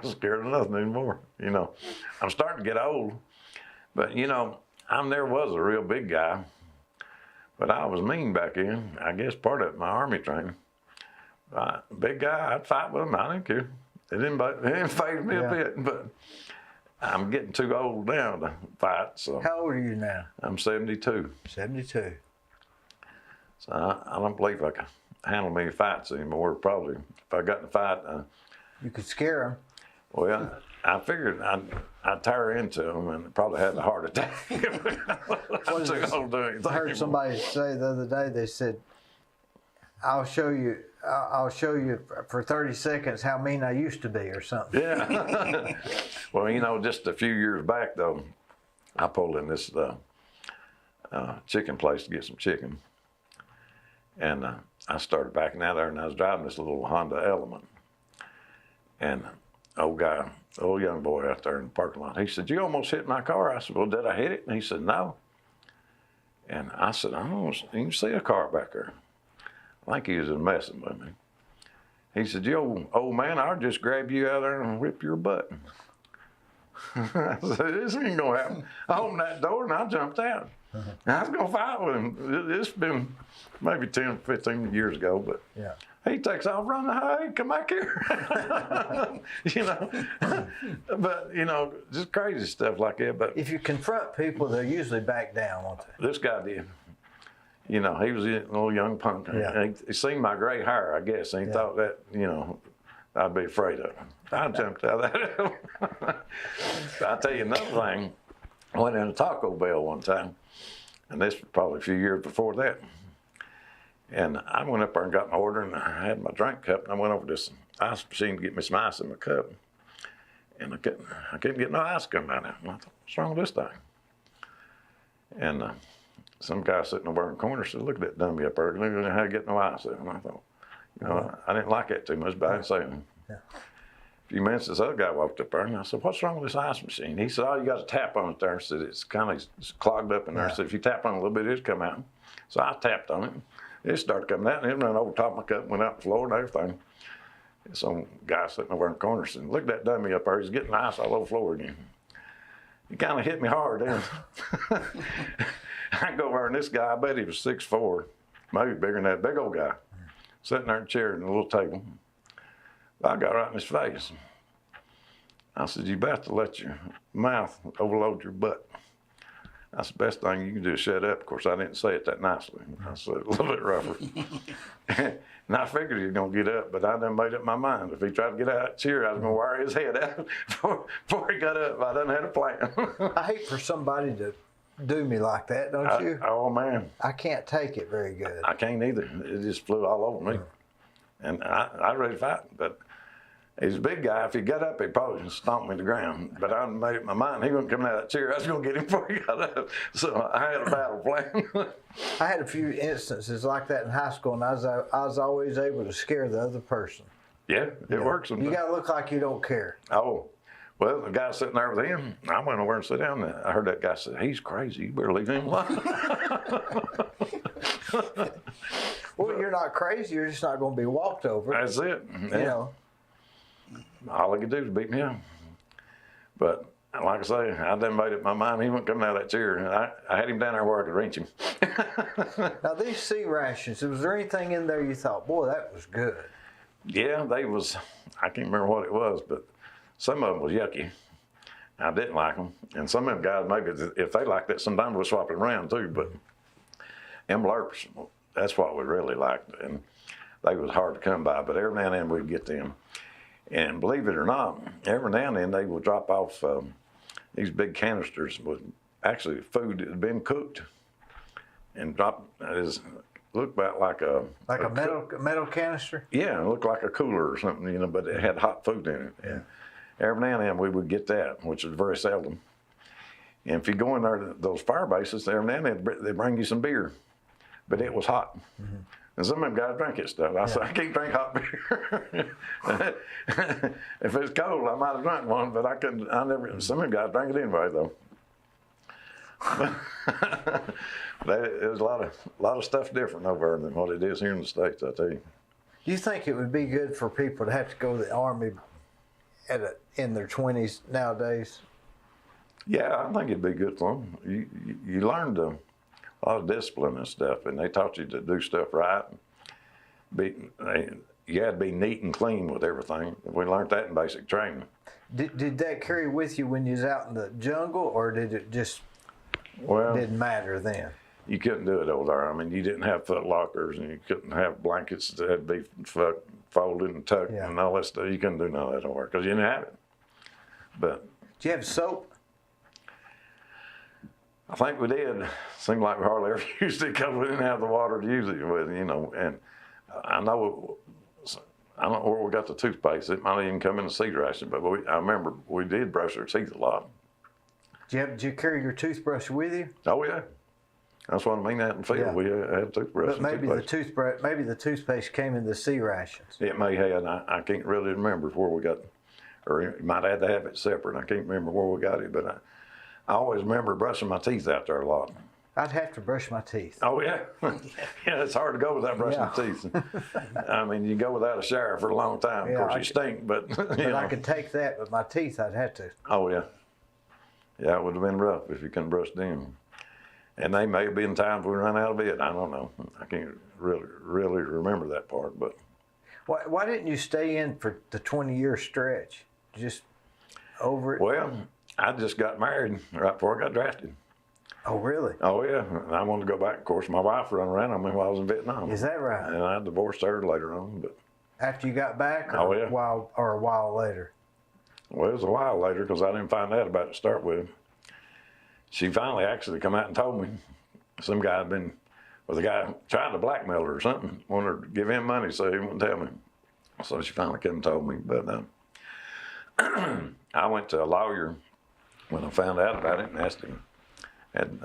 scared of nothing anymore. I'm starting to get old. But, I never was a real big guy, but I was mean back then. I guess part of my Army training. Big guy, I'd fight with him. I didn't care. It didn't faze me a bit, but I'm getting too old now to fight. So how old are you now? I'm 72. 72. So I don't believe I can handle many fights anymore. Probably if I got in a fight, you could scare them. Well, I figured I'd tear into them and probably had a heart attack. I heard somebody say the other day, they said, I'll show you for 30 seconds how mean I used to be or something. Yeah. Well, just a few years back, though, I pulled in this chicken place to get some chicken. And I started backing out there, and I was driving this little Honda Element. And old young boy out there in the parking lot, he said, you almost hit my car. I said, well, did I hit it? And he said, no. And I said, I don't even see a car back there. I think he was messing with me. He said, you old man, I'll just grab you out there and whip your butt. I said, this ain't going to happen. I opened that door and I jumped out. I was going to fight with him. It's been maybe 10, 15 years ago, but yeah. He takes off running, hey, come back here. But, just crazy stuff like that. But if you confront people, they usually back down, won't they? This guy did. He was a little young punk. Yeah. He seen my gray hair, I guess, and he thought that, I'd be afraid of him. I jumped out of that. I'll tell you another thing. I went in a Taco Bell one time, and this was probably a few years before that. And I went up there and got my order, and I had my drink cup, and I went over to this ice machine to get me some ice in my cup. And I couldn't get no ice coming out of it. And I thought, what's wrong with this thing? And some guy sitting over in the corner said, look at that dummy up there. Look at how to get no ice in. And I thought, I didn't like that too much, but I didn't say anything. Yeah. A few minutes, this other guy walked up there, and I said, what's wrong with this ice machine? He said, you got to tap on it there. I said, it's kind of clogged up in there. I said, if you tap on it a little bit, it'll come out. So I tapped on it. It started coming out, and it ran over top of my cup, went out the floor and everything. And some guy sitting over in the corner said, look at that dummy up there. He's getting ice all over the floor again. He kind of hit me hard then. I go over, and this guy, I bet he was 6'4", maybe bigger than that, big old guy, sitting there in a chair in a little table. I got right in his face. I said, you about to let your mouth overload your butt. That's the best thing you can do is shut up. Of course, I didn't say it that nicely. I said it a little bit rougher. And I figured he was going to get up, but I done made up my mind. If he tried to get out of that chair, I was going to wire his head out before he got up. I done had a plan. I hate for somebody to do me like that, don't you? Oh, man. I can't take it very good. I can't either. It just flew all over me. And I ready to fight, but he's a big guy. If he got up, he'd probably stomp me to the ground. But I made up my mind, he wasn't coming out of that chair. I was going to get him before he got up. So I had a battle plan. I had a few instances like that in high school, and I was always able to scare the other person. Yeah, it works sometimes. You got to look like you don't care. Oh, well, the guy sitting there with him, I went over and sat down. And I heard that guy say, he's crazy. You better leave him alone. Well, you're not crazy. You're just not going to be walked over. That's it. Yeah. You know. All he could do is beat me up. But like I say, I done made up my mind. He wasn't coming out of that chair. I had him down there where I could reach him. Now, these sea rations, was there anything in there you thought, boy, that was good? Yeah, they was, I can't remember what it was, but some of them was yucky. I didn't like them. And some of them guys, maybe if they liked it, sometimes we'll swap it around too. But them blurps, that's what we really liked. And they was hard to come by, but every now and then we'd get them. And believe it or not, every now and then they would drop off these big canisters with actually food that had been cooked and drop, looked about like a metal canister? Yeah, it looked like a cooler or something, you know, but it had hot food in it. Yeah. Every now and then we would get that, which is very seldom. And if you go in there to those fire bases, every now and then they bring you some beer, but it was hot. Mm-hmm. And some of them guys drink it stuff. I said, I can't drink hot beer. If it's cold, I might have drunk one, but I couldn't. Some of them guys drink it anyway, though. There's a lot of stuff different over there than what it is here in the States, I tell you. Do you think it would be good for people to have to go to the Army in their 20s nowadays? Yeah, I think it'd be good for them. You learned a lot of discipline and stuff, and they taught you to do stuff right. You had to be neat and clean with everything. We learned that in basic training. Did that carry with you when you was out in the jungle, or did it just didn't matter then? You couldn't do it over there. I mean, you didn't have foot lockers, and you couldn't have blankets that had to be folded and tucked and all that stuff. You couldn't do none of that over there because you didn't have it. But did you have soap? I think we did. Seemed like we hardly ever used it because we didn't have the water to use it with, you know. And I don't know where we got the toothpaste. It might even come in the seed ration, but I remember we did brush our teeth a lot. Did you carry your toothbrush with you? Oh yeah, that's what I mean. Out in the field, we had a toothbrush. But maybe the toothpaste came in the sea rations. It may have. I can't really remember where we got, or you might have to have it separate. I can't remember where we got it, but I always remember brushing my teeth out there a lot. I'd have to brush my teeth. Oh yeah, yeah. It's hard to go without brushing teeth. I mean, you go without a shower for a long time. Of course, you stink, but I could take that, but my teeth, I'd have to. Oh yeah, yeah. It would have been rough if you couldn't brush them. And they may have been times we ran out of it. I don't know. I can't really remember that part. But why didn't you stay in for the 20-year stretch? Just over it. Well, I just got married right before I got drafted. Oh, really? Oh, yeah. And I wanted to go back. Of course, my wife ran around on me while I was in Vietnam. Is that right? And I divorced her later on. But after you got back? Or a while later? Well, it was a while later because I didn't find out about it to start with. She finally actually come out and told me. Some guy had been with a guy trying to blackmail her or something, wanted her to give him money, so he wouldn't tell me. So she finally came and told me. But I went to a lawyer when I found out about it and asked him. Had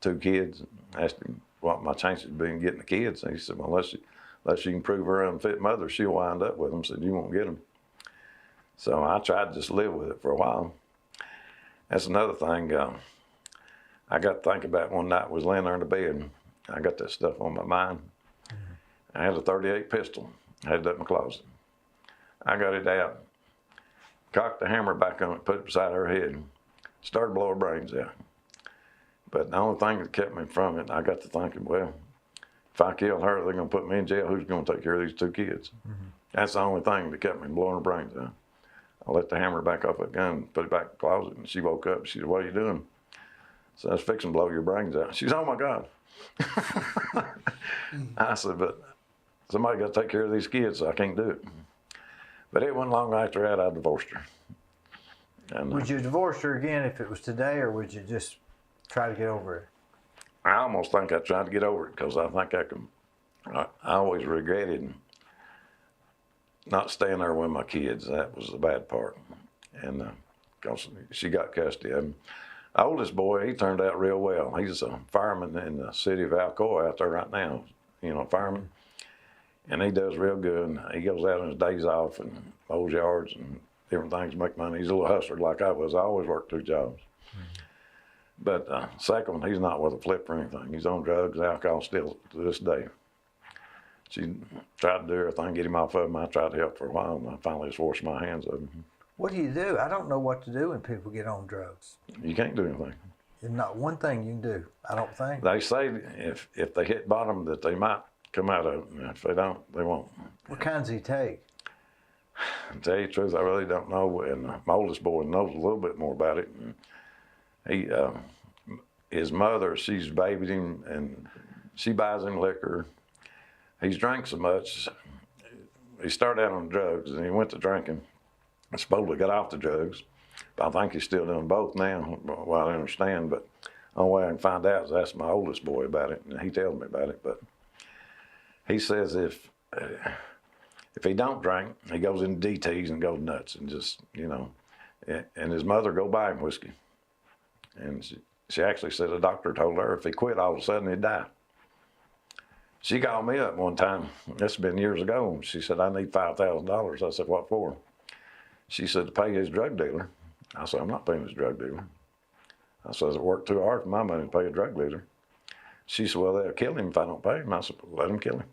2 kids. Asked him what my chances would be in getting the kids. And he said, well, unless she can prove her unfit mother, she'll wind up with them. Said, you won't get them. So I tried to just live with it for a while. That's another thing I got to think about one night. I was laying there in the bed, and I got that stuff on my mind. I had a .38 pistol. I had it up in my closet. I got it out, cocked the hammer back on it, put it beside her head, started to blow her brains out. But the only thing that kept me from it, I got to thinking, well, if I kill her, they're going to put me in jail. Who's going to take care of these 2 kids? Mm-hmm. That's the only thing that kept me blowing her brains out. I let the hammer back off that gun, put it back in the closet, and she woke up. She said, what are you doing? So I was fixing to blow your brains out. She said, oh, my God. I said, but somebody got to take care of these kids, so I can't do it. But it wasn't long after that I divorced her. And, would you divorce her again if it was today, or would you just try to get over it? I almost think I tried to get over it because I think I always regretted not staying there with my kids. That was the bad part. And because she got custody of him. The oldest boy, he turned out real well. He's a fireman in the city of Alcoa out there right now, fireman. And he does real good. He goes out on his days off and mows yards and different things to make money. He's a little hustler like I was. I always worked 2 jobs. But second one, he's not with a flip or anything. He's on drugs, alcohol still to this day. She tried to do everything, get him off of him. I tried to help for a while, and I finally just washed my hands of him. What do you do? I don't know what to do when people get on drugs. You can't do anything. There's not one thing you can do, I don't think. They say if they hit bottom that they might come out of it. And if they don't, they won't. What kinds he take? To tell you the truth, I really don't know. And my oldest boy knows a little bit more about it. And he, his mother, she's babied him, and she buys him liquor. He's drank so much. He started out on drugs, and he went to drinking. Supposedly got off the drugs, but I think he's still doing both now, what I understand. But the only way I can find out is ask my oldest boy about it, and he tells me about it. But he says if he don't drink, he goes into DTs and goes nuts and just, and his mother go buy him whiskey. And she actually said the doctor told her if he quit, all of a sudden he'd die. She called me up one time, this has been years ago, and she said, I need $5,000. I said, what for? She said, to pay his drug dealer. I said, I'm not paying his drug dealer. I said, I worked too hard for my money to pay a drug dealer. She said, well, they'll kill him if I don't pay him. I said, let him kill him.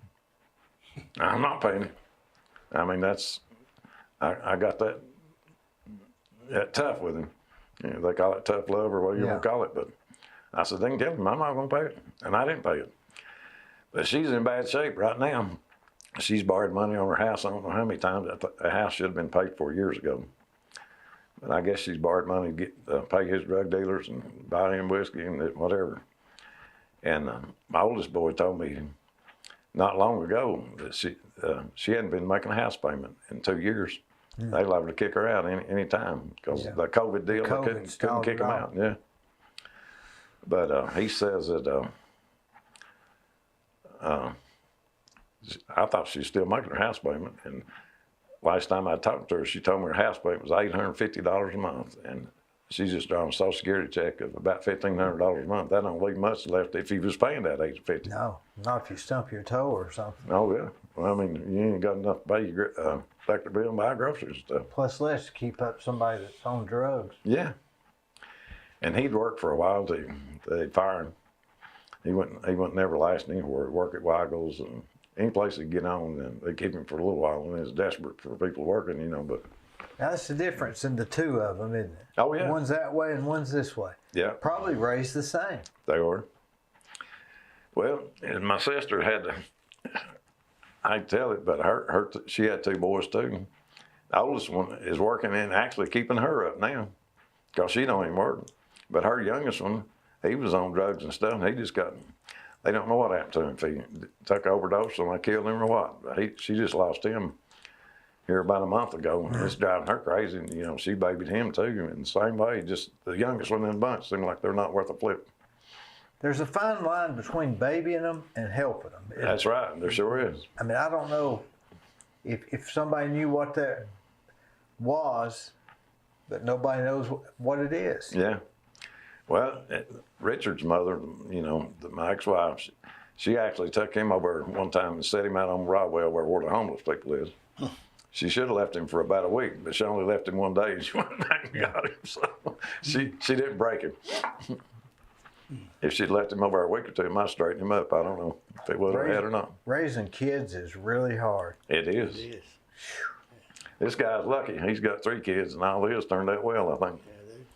I'm not paying him. I mean, I got that tough with him. They call it tough love or whatever you want to call it. But I said, they can kill him. I'm not going to pay it. And I didn't pay it. But she's in bad shape right now. She's borrowed money on her house. I don't know how many times. The house should have been paid for years ago. But I guess she's borrowed money to pay his drug dealers and buy him whiskey and whatever. And my oldest boy told me not long ago that she hadn't been making a house payment in 2 years. They liable to kick her out any time because the COVID deal, they couldn't kick him out. Yeah. But he says that I thought she was still making her house payment. And last time I talked to her, she told me her house payment was $850 a month. And she's just drawing a Social Security check of about $1,500 a month. That don't leave much left if he was paying that $850. No, not if you stump your toe or something. Oh, yeah. Well, I mean, you ain't got enough to pay your electric bill and buy groceries and stuff. Plus less to keep up somebody that's on drugs. Yeah. And he'd worked for a while too. They'd fire him. He wouldn't never last anywhere. He'd work at Weigel's and any place he'd get on, and they'd keep him for a little while, and he was desperate for people working, but. Now, that's the difference in the two of them, isn't it? Oh, yeah. One's that way and one's this way. Yeah. Probably raised the same. They were. Well, and my sister had I can tell it, but she had 2 boys too. The oldest one is working and actually keeping her up now because she don't even work. But her youngest one, he was on drugs and stuff, and he just they don't know what happened to him, if he took an overdose and they killed him or what. But she just lost him here about a month ago, and it's driving her crazy. And, she babied him too in the same way. Just the youngest one in the bunch seemed like they're not worth a flip. There's a fine line between babying them and helping them. That's right. There sure is. I mean, I don't know if somebody knew what that was, but nobody knows what it is. Yeah. Well, Richard's mother, my ex-wife, she actually took him over one time and set him out on Broadway where the homeless people is. She should have left him for about a week, but she only left him one day, and she went back and got him. So she didn't break him. If she'd left him over a week or two, it might have straightened him up. I don't know if it would have had or not. Raising kids is really hard. It is. It is. This guy's lucky. He's got 3 kids, and all his turned out well, I think.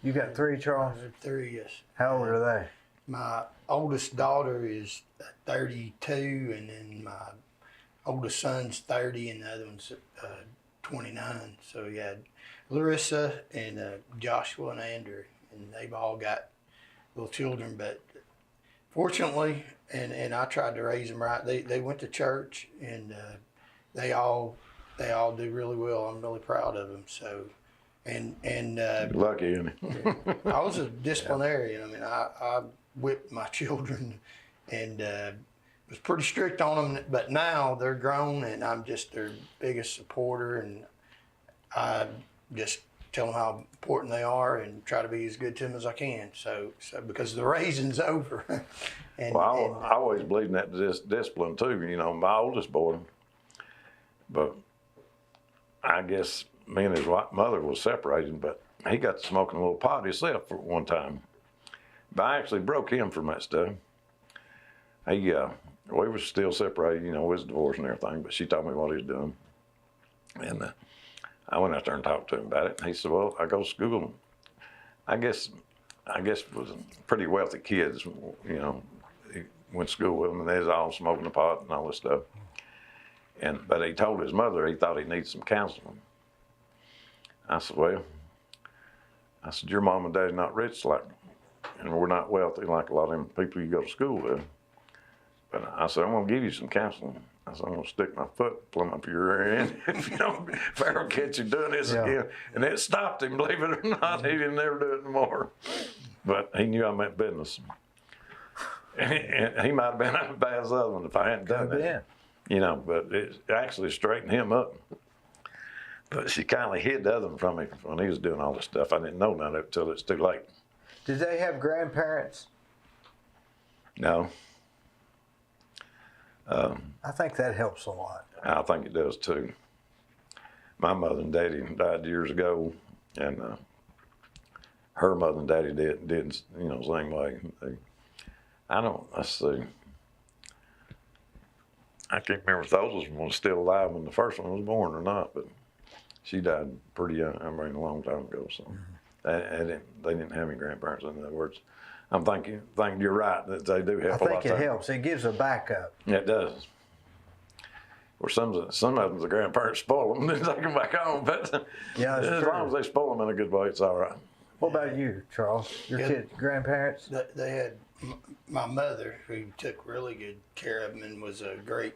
You got 3, Charles? 3, yes. How old are they? My oldest daughter is 32, and then my oldest son's 30, and the other one's 29. So you had Larissa and Joshua and Andrew, and they've all got little children. But fortunately, and I tried to raise them right. They went to church, and they all do really well. I'm really proud of them. So. And lucky, isn't he? I was a disciplinarian. I mean, I whipped my children, and was pretty strict on them, but now they're grown and I'm just their biggest supporter, and I just tell them how important they are and try to be as good to them as I can. So because the raising's over. Well, I always believed in that discipline too. You know, my oldest boy, but I guess me and his mother was separated, but he got to smoking a little pot himself for one time. But I actually broke him from that stuff. We were still separated, you know, with his divorce and everything, but she told me what he was doing. And I went out there and talked to him about it. And he said, well, I go to school. I guess it was pretty wealthy kids, you know, he went to school with them and they was all smoking the pot and all this stuff. But he told his mother he thought he needed some counseling. I said, well, your mom and dad's not rich and we're not wealthy like a lot of them people you go to school with. But I said, I'm gonna give you some counseling. I said, I'm gonna stick my foot plumb up your rear end if I don't catch you doing this again. And it stopped him, believe it or not. He didn't ever do it anymore. But he knew I meant business. And he might have been as bad as the other one if I hadn't done that. You know, but it actually straightened him up. But she kindly hid the other one from me when he was doing all this stuff. I didn't know none of it until it's too late. Did they have grandparents? No. I think that helps a lot. I think it does too. My mother and daddy died years ago, and her mother and daddy did you know, same way. Let's see. I can't remember if those was still alive when the first one was born or not, but she died pretty young, a long time ago. So they didn't have any grandparents. In other words, I'm thinking you're right that they do help a lot. I think it helps. It gives a backup. Yeah, it does. Or some of them, the grandparents spoil them, then take them back home. But yeah, as long as they spoil them in a good way, it's all right. What about you, Charles? Your kids, grandparents? They had my mother, who took really good care of them and was a great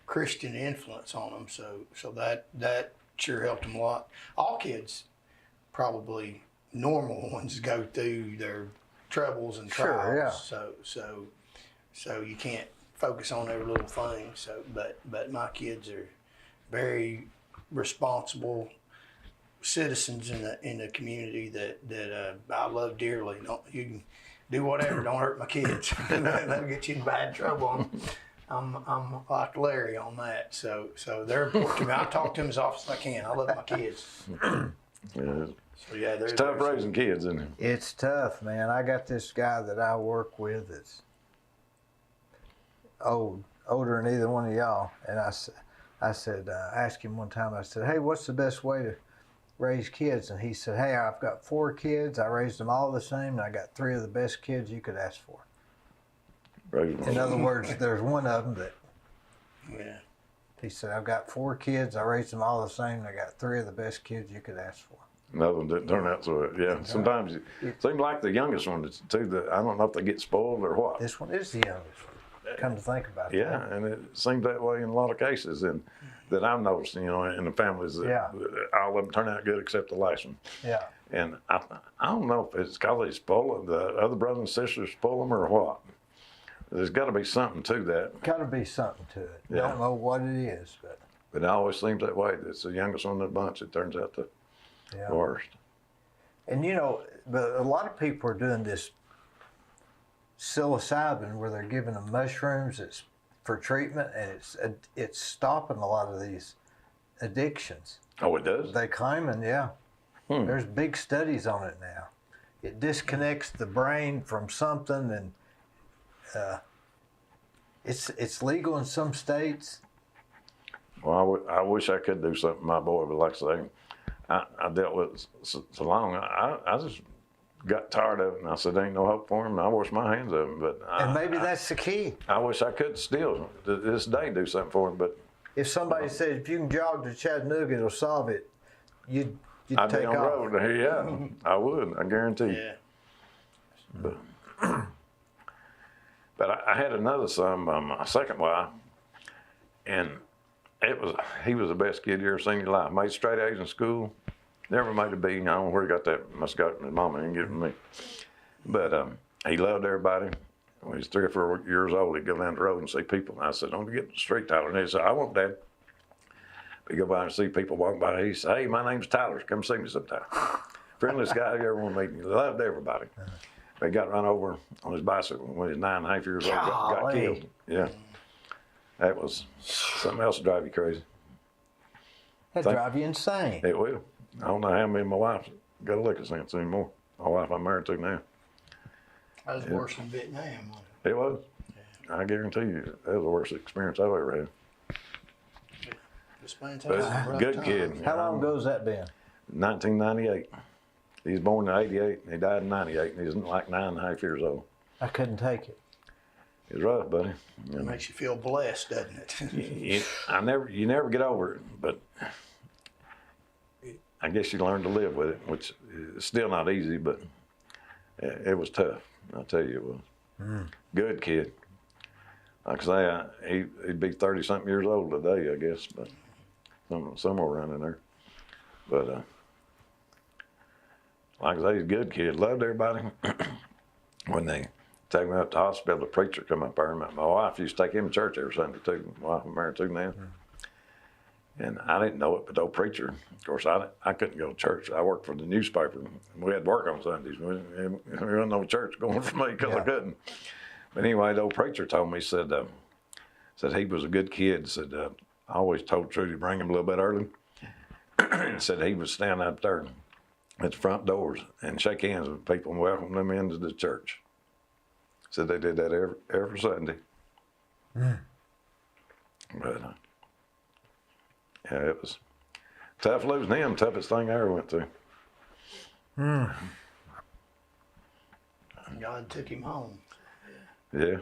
Christian influence on them. So that sure helped them a lot. All kids, probably normal ones, go through their troubles and trials. Sure, yeah. So you can't focus on every little thing. But my kids are very responsible citizens in the community that I love dearly. You can do whatever, don't hurt my kids. That'll get you in bad trouble. I'm like Larry on that. So they're important to me. I talk to them as often as I can. I love my kids. Yeah. So yeah, it's tough raising kids, isn't it? It's tough, man. I got this guy that I work with that's older than either one of y'all, and I said, asked him one time. I said, hey, what's the best way to raise kids? And he said, hey, I've got 4 kids. I raised them all the same, and I got 3 of the best kids you could ask for. In other words, there's one of them that. Yeah. He said, I've got 4 kids. I raised them all the same, and I got 3 of the best kids you could ask for. Another one didn't turn out so. Yeah, sometimes it seems like the youngest one too. I don't know if they get spoiled or what. This one is the youngest one. Come to think about it. Yeah, and it seems that way in a lot of cases, and that I've noticed, you know, in the families that all of them turn out good except the last one. Yeah. And I don't know if it's because they spoil them, the other brothers and sisters spoil them or what. There's got to be something to that. Got to be something to it. Yeah. Don't know what it is, but it always seems that way. It's the youngest one of the bunch. It turns out the worst. And you know, but a lot of people are doing this psilocybin where they're giving them mushrooms. It's for treatment, and it's stopping a lot of these addictions. Oh, it does? They claiming, There's big studies on it now. It disconnects the brain from something, and it's legal in some states. Well, I wish I could do something, my boy, but like I say, I dealt with it so long. I just got tired of it, and I said, "Ain't no hope for him." And I washed my hands of him. But maybe that's the key. I wish I could still to this day do something for him. But if somebody said, "If you can jog to Chattanooga, it'll solve it," you'd I'd take be on off. the road. Yeah, I would. I guarantee you. Yeah. But I had another son by my second wife, and he was the best kid you ever seen in your life. Made straight A's in school, never made a B. I don't know where he got that. Must have got it from his mama and give it to me. But he loved everybody. when he's 3 or 4 years old, he'd go down the road and see people. And I said, "Don't get the street, Tyler." And he said, "I won't, Dad." We go by and see people walking by. He said, "Hey, my name's Tyler. Come see me sometime." Friendliest guy you ever want to meet. He loved everybody. He got run over on his bicycle when he was 9.5 years old. Got killed. Yeah. That was something else to drive you crazy. That'd drive you insane. It will. I don't know how me and my wife got a lick of sense anymore. My wife I'm married to now. That was worse than Vietnam, wasn't it? It was. Yeah. I guarantee you, that was the worst experience I've ever had. Just playing But time, good kid. How long ago's that been? 1998. He was born in 88 and he died in 98 and he was like 9.5 years old. I couldn't take it. It was rough, buddy. It makes you feel blessed, doesn't it? You never get over it, but I guess you learn to live with it, which is still not easy, but it was tough. I'll tell you it was. Good kid. Like I say, he'd be 30-something years old today, I guess, but somewhere around in there. But like I say, he's a good kid. Loved everybody. When they take me up to the hospital, the preacher come up there. My wife used to take him to church every Sunday too. My wife I'm married to now. And I didn't know it, but the old preacher, of course, I couldn't go to church. I worked for the newspaper. We had to work on Sundays. There wasn't no church going for me because I couldn't. But anyway, the old preacher told me, said he was a good kid. Said, I always told Trudy to bring him a little bit early. And said he would stand up there at the front doors and shake hands with people and welcome them into the church. Said they did that every Sunday. But yeah, it was tough losing him. Toughest thing I ever went through. God took him home. Yeah.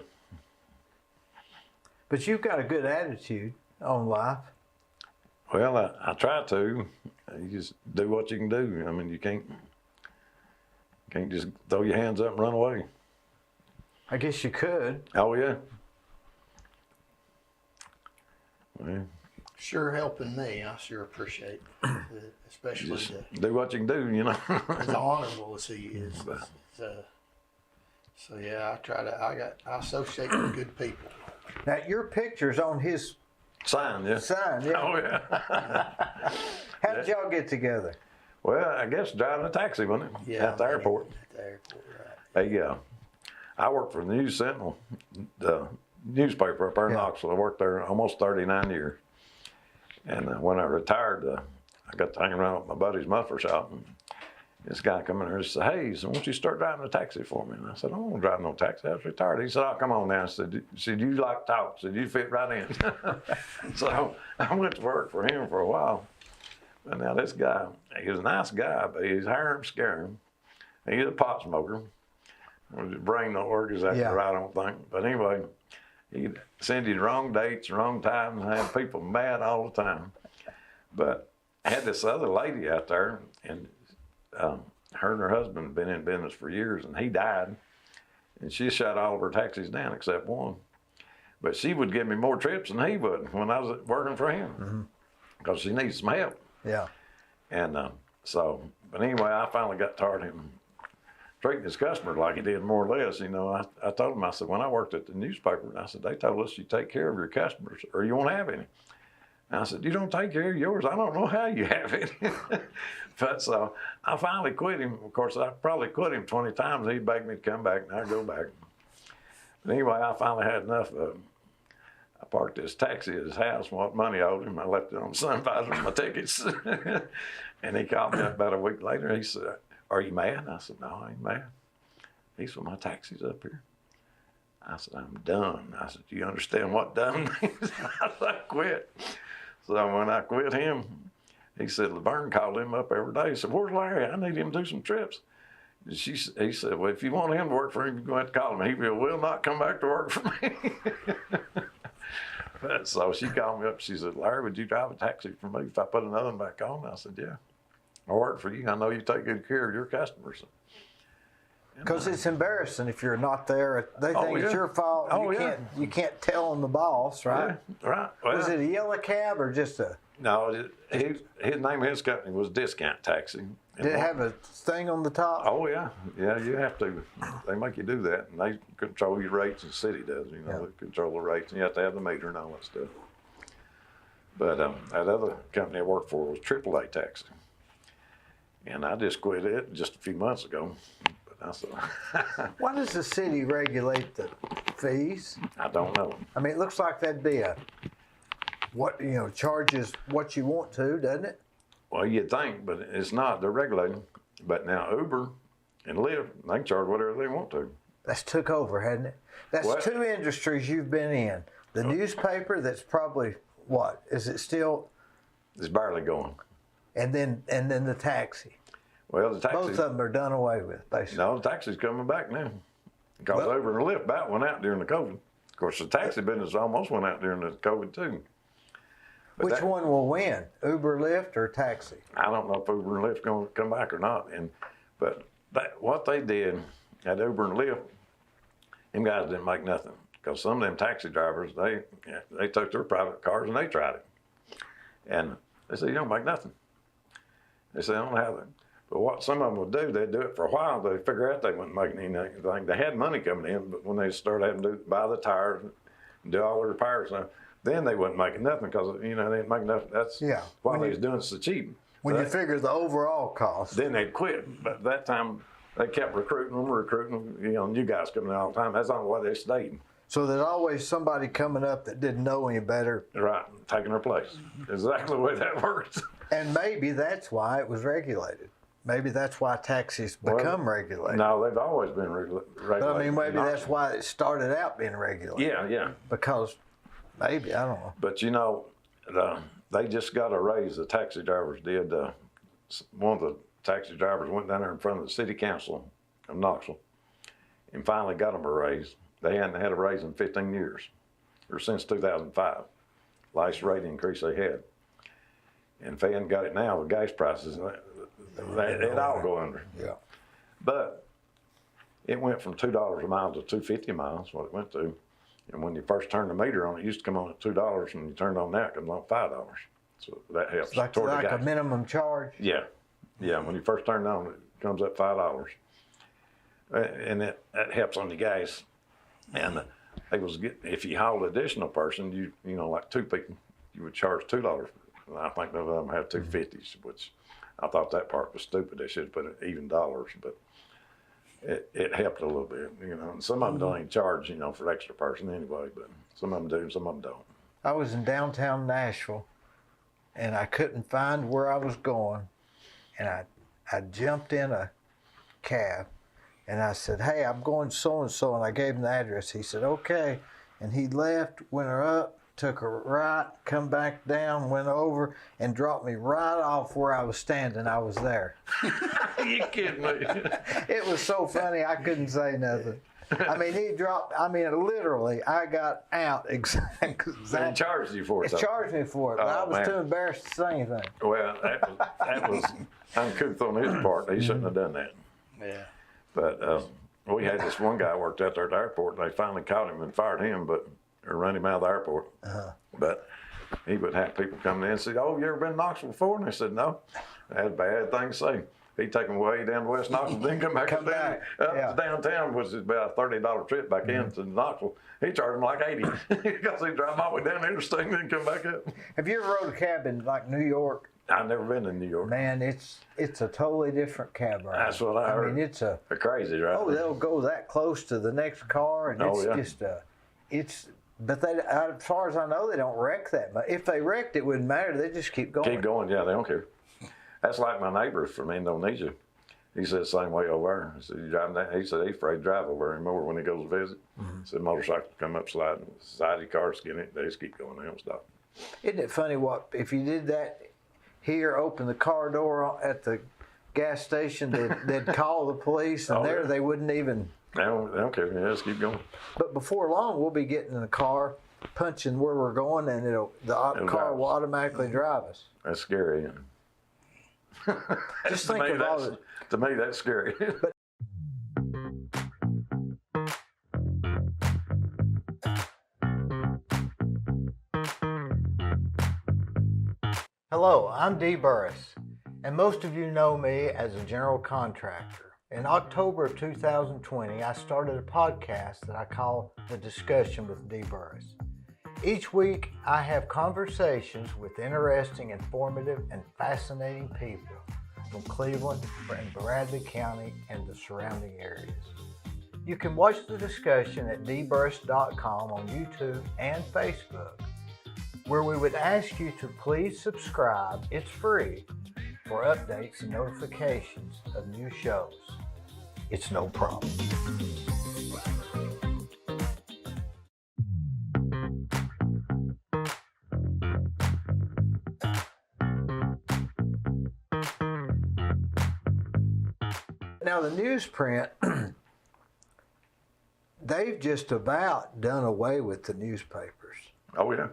But you've got a good attitude on life. Well, I try to. You just do what you can do. I mean, you can't just throw your hands up and run away. I guess you could. Oh yeah. Well, Sure helping me. I sure appreciate it, especially just do what you can do, you know. as honorable as he is. So yeah, I associate with good people. Now your picture's on his Sign, yeah. sign. Yeah. Oh yeah. How did y'all get together? Well, I guess driving a taxi, wasn't it? Yeah, At the airport. At the airport, right. Hey, I worked for the News Sentinel, the newspaper up there in Knoxville. I worked there almost 39 years. And when I retired, I got to hang around with my buddy's muffler shop. And this guy come in there and said, "Hey, so why don't you start driving a taxi for me?" And I said, "I don't want to drive no taxi. I was retired." He said, "Oh, come on now." I said, "You like to talk." I said, "You fit right in." So I went to work for him for a while. But now this guy, he was a nice guy, but his hair and scare him. He's a pot smoker. His brain don't work exactly right, I don't think. But anyway, he'd send you the wrong dates, wrong times, and have people mad all the time. But I had this other lady out there, and her and her husband had been in business for years, and he died. And she shut all of her taxis down except one. But she would give me more trips than he would when I was working for him, because she needs some help. Yeah. And but anyway, I finally got tired of him treating his customers like he did, more or less. You know, I told him, I said, when I worked at the newspaper, I said, they told us you take care of your customers or you won't have any. And I said, you don't take care of yours, I don't know how you have it. But so I finally quit him. Of course, I probably quit him 20 times. He begged me to come back, and I'd go back. But anyway, I finally had enough of him. I parked this taxi at his house, what money I owed him. I left it on the sun visor with my tickets. And he called me up about a week later. He said, "Are you mad?" I said, "No, I ain't mad." He said, "My taxi's up here." I said, "I'm done." I said, "Do you understand what done means?" I said, "I quit." So when I quit him, he said, Laverne called him up every day. He said, "Where's Larry? I need him to do some trips." And he said, "Well, if you want him to work for him, you're going to have to call him. He will not come back to work for me." But so she called me up. She said, "Larry, would you drive a taxi for me if I put another one back on?" I said, "Yeah. I work for you. I know you take good care of your customers." Because it's embarrassing if you're not there. They think it's your fault. You can't tell on the boss, right? Yeah, right. Well, was it a yellow cab or just a? No, his name of his company was Discount Taxi, Did it have a thing on the top? Oh yeah, yeah. You have to. They make you do that, and they control your rates. The city does. You know, they control the rates, and you have to have the meter and all that stuff. But that other company I worked for was AAA taxi, and I just quit it just a few months ago. But I said, Why does the city regulate the fees? I don't know. I mean, it looks like that'd be charges what you want to, doesn't it? Well, you'd think, but it's not. They're regulating. But now Uber and Lyft, they can charge whatever they want to. That's took over, hasn't it? That's What? two industries you've been in. The newspaper, that's probably what? Is it still? It's barely going. And then the taxi. Well, the taxi. Both of them are done away with, basically. No, the taxi's coming back now. Because Uber and Lyft about went out during the COVID. Of course, the taxi business almost went out during the COVID too. But Which one will win? Uber, Lyft, or taxi? I don't know if Uber and Lyft's going to come back or not. But what they did at Uber and Lyft, them guys didn't make nothing. Because some of them taxi drivers, they took their private cars and they tried it. And they said, you don't make nothing. They said, I don't have it. But what some of them would do, they'd do it for a while. They figure out they wasn't making anything. They had money coming in, but when they started having to buy the tires and do all the repairs, then they wasn't making nothing because, they didn't make nothing. That's why they was doing it so cheap. When you figure the overall cost. Then they'd quit. But that time, they kept recruiting them, new guys coming in all the time. That's the only way they stayed. So there's always somebody coming up that didn't know any better. Right, taking their place. Exactly the way that works. And maybe that's why it was regulated. Maybe that's why taxis become regulated. No, they've always been regulated. But I mean, maybe that's why it started out being regulated. Yeah. Because maybe, I don't know. But they just got a raise, the taxi drivers did. One of the taxi drivers went down there in front of the city council of Knoxville and finally got them a raise. They hadn't had a raise in 15 years, or since 2005. Last rate increase they had. And if they hadn't got it now, with gas prices, they'd all go under. Yeah. But it went from $2 a mile to $2.50 miles, what it went to. And when you first turned the meter on, it used to come on at $2, and you turned on now, it comes on $5. So that helps. It's like a minimum charge. Yeah. When you first turn it on, it comes up $5. And that helps on the gas. And if you hauled an additional person, like two people, you would charge $2. And I think none of them have $2.50s, which I thought that part was stupid. They should have put it even dollars, but it helped a little bit, And some of them don't even charge, for an extra person anyway, but some of them do, some of them don't. I was in downtown Nashville, and I couldn't find where I was going, and I jumped in a cab, and I said, hey, I'm going so-and-so, and I gave him the address. He said, okay, and he left, went up, took a right, come back down, went over, and dropped me right off where I was standing. I was there. You kidding me? It was so funny, I couldn't say nothing. I mean, literally, I got out exactly. They charged you for it. It charged me for it, but I was too embarrassed to say anything. Well, that was uncouth on his part. He shouldn't have done that. Yeah. But we had this one guy worked out there at the airport, and they finally caught him and fired him, or run him out of the airport. But he would have people come in and say, oh, you ever been to Knoxville before? And they said, no. That's a bad thing to say. He'd take them way down to West Knoxville, then come back up to downtown, which is about a $30 trip back into Knoxville. He charged them like $80 because he'd drive all the way down the interstate and then come back up. Have you ever rode a cab in like New York? I've never been to New York. Man, it's a totally different cab ride. That's what I heard. I mean, it's a crazy ride. Oh, they'll go that close to the next car, and but they, as far as I know, they don't wreck that much. If they wrecked, it wouldn't matter. They just keep going. Keep going, yeah, they don't care. That's like my neighbor from Indonesia. He said the same way over there. He said, you driving down? He said he's afraid to drive over there anymore when he goes to visit. He said motorcycles come up sliding, side of the car, skin it, they just keep going, they don't stop. Isn't it funny if you did that here, open the car door at the gas station, they'd call the police, and they wouldn't even. They don't care. Yeah, just keep going. But before long, we'll be getting in the car, punching where we're going, and the car will automatically drive us. That's scary. Just think of all the. To me, that's scary. Hello, I'm Dee Burris, And most of you know me as a general contractor. In October of 2020, I started a podcast that I call The Discussion with Dee Burris. Each week, I have conversations with interesting, informative, and fascinating people from Cleveland and Bradley County and the surrounding areas. You can watch the discussion at deeburris.com on YouTube and Facebook, where we would ask you to please subscribe. It's free for updates and notifications of new shows. It's no problem. Now the newsprint, they've just about done away with the newspapers. Oh, yeah.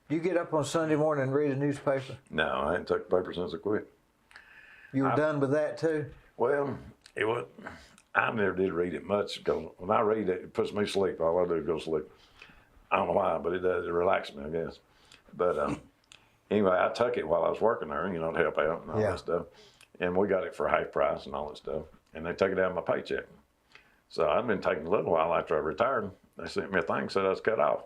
You get up on Sunday morning and read a newspaper? No, I ain't took the paper since I quit. You were done with that too? Well, it was. I never did read it much because when I read it, it puts me to sleep. All I do is go to sleep. I don't know why, but it does. It relaxes me, I guess. But anyway, I took it while I was working there, to help out and all that stuff. And we got it for half price and all that stuff. And they took it out of my paycheck. So I'd been taking a little while after I retired. They sent me a thing, said I was cut off.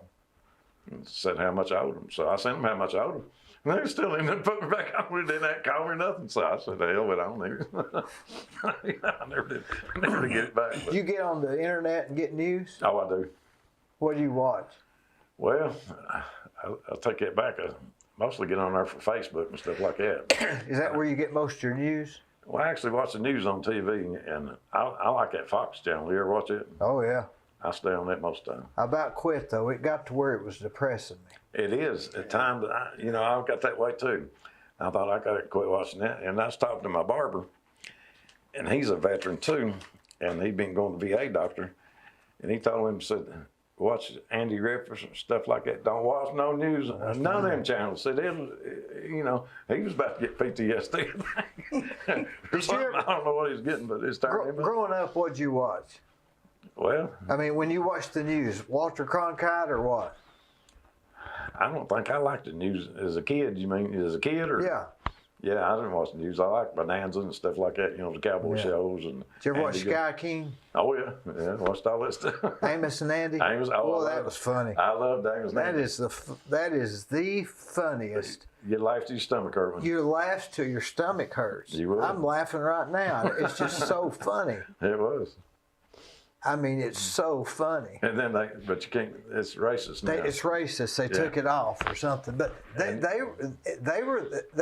And said how much I owed them. So I sent them how much I owed them. And they still ended up putting me back on. They didn't call me or nothing. So I said, the hell with it, I don't need it. I never did get it back. But. You get on the internet and get news? Oh, I do. What do you watch? Well, I'll take that back. I mostly get on there for Facebook and stuff like that. Is that where you get most of your news? Well, I actually watch the news on TV, and I like that Fox channel. You ever watch it? Oh, yeah. I stay on that most of the time. I about quit, though. It got to where it was depressing me. It is. At times, I got that way, too. I thought I got to quit watching that. And I was talking to my barber, and he's a veteran, too, and he'd been going to VA doctor. And he told him, said, watch Andy Rippers and stuff like that. Don't watch no news. None of them channels. Said, he was about to get PTSD. Or something. I don't know what he's getting, but it's turning him up. Growing up, what'd you watch? Well, I mean, when you watch the news, Walter Cronkite or what? I don't think I liked the news as a kid. You mean as a kid? Or? Yeah. Yeah, I didn't watch the news. I like Bonanza and stuff like that, the cowboy shows. And did you ever watch Sky King? Oh, yeah. Yeah, I watched all that stuff. Amos and Andy? Amos, that was funny. I loved Amos and Andy. That is the funniest. You laugh to your stomach hurt. You laugh till your stomach hurts. You will. I'm laughing right now. It's just so funny. It was. I mean, it's so funny. And then but you can't. It's racist now. It's racist. They took it off or something. But there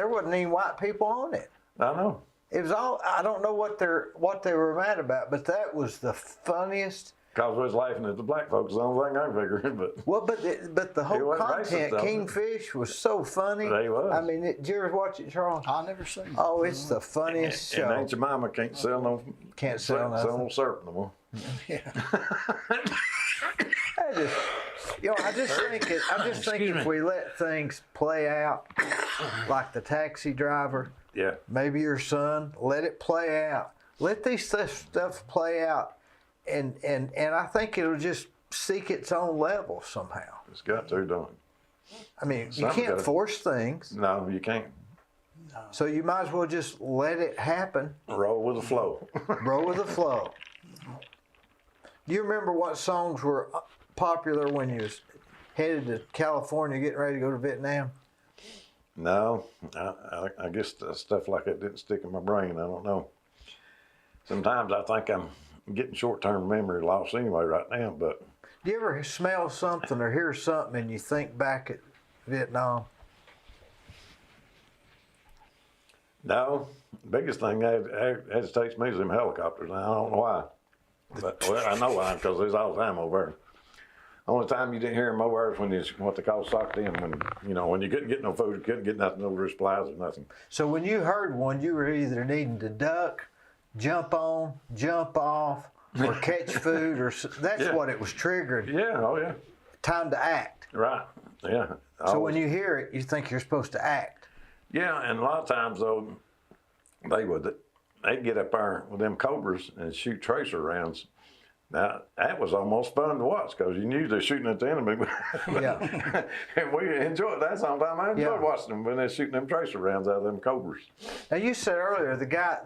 wasn't any white people on it. I know. It was all. I don't know what they were mad about, but that was the funniest. Because we was laughing at the black folks. The only thing I figured. But well, but the whole content, Kingfish was so funny. They was. I mean, did you ever watch it, Charles? I never seen it. Oh, it's the funniest show. And Aunt Jemima can't sell no syrup no more. Yeah. I just think if we let things play out, like the taxi driver, maybe your son, let it play out. Let these stuff play out, and I think it'll just seek its own level somehow. It's got to, don't it? I mean, you can't force things. No, you can't. No. So you might as well just let it happen. Roll with the flow. Roll with the flow. Do you remember what songs were popular when you was headed to California, getting ready to go to Vietnam? No, I guess stuff like that didn't stick in my brain. I don't know. Sometimes I think I'm getting short-term memory loss anyway right now. But do you ever smell something or hear something and you think back at Vietnam? No, the biggest thing that hesitates me is them helicopters. And I don't know why. But, well, I know why, because there's all the time over there. Only time you didn't hear them over there is when you what they call socked in, when you couldn't get no food, you couldn't get nothing, no supplies or nothing. So when you heard one, you were either needing to duck, jump on, jump off, or catch food, or that's what it was triggering. Yeah, oh yeah. Time to act. Right, yeah. So when you hear it, you think you're supposed to act. Yeah, and a lot of times though, they'd get up there with them Cobras and shoot tracer rounds Now, that was almost fun to watch because you knew they're shooting at the enemy. Yeah. And we enjoyed that. Sometimes I enjoyed Yeah. watching them when they're shooting them tracer rounds out of them Cobras. Now you said earlier the guy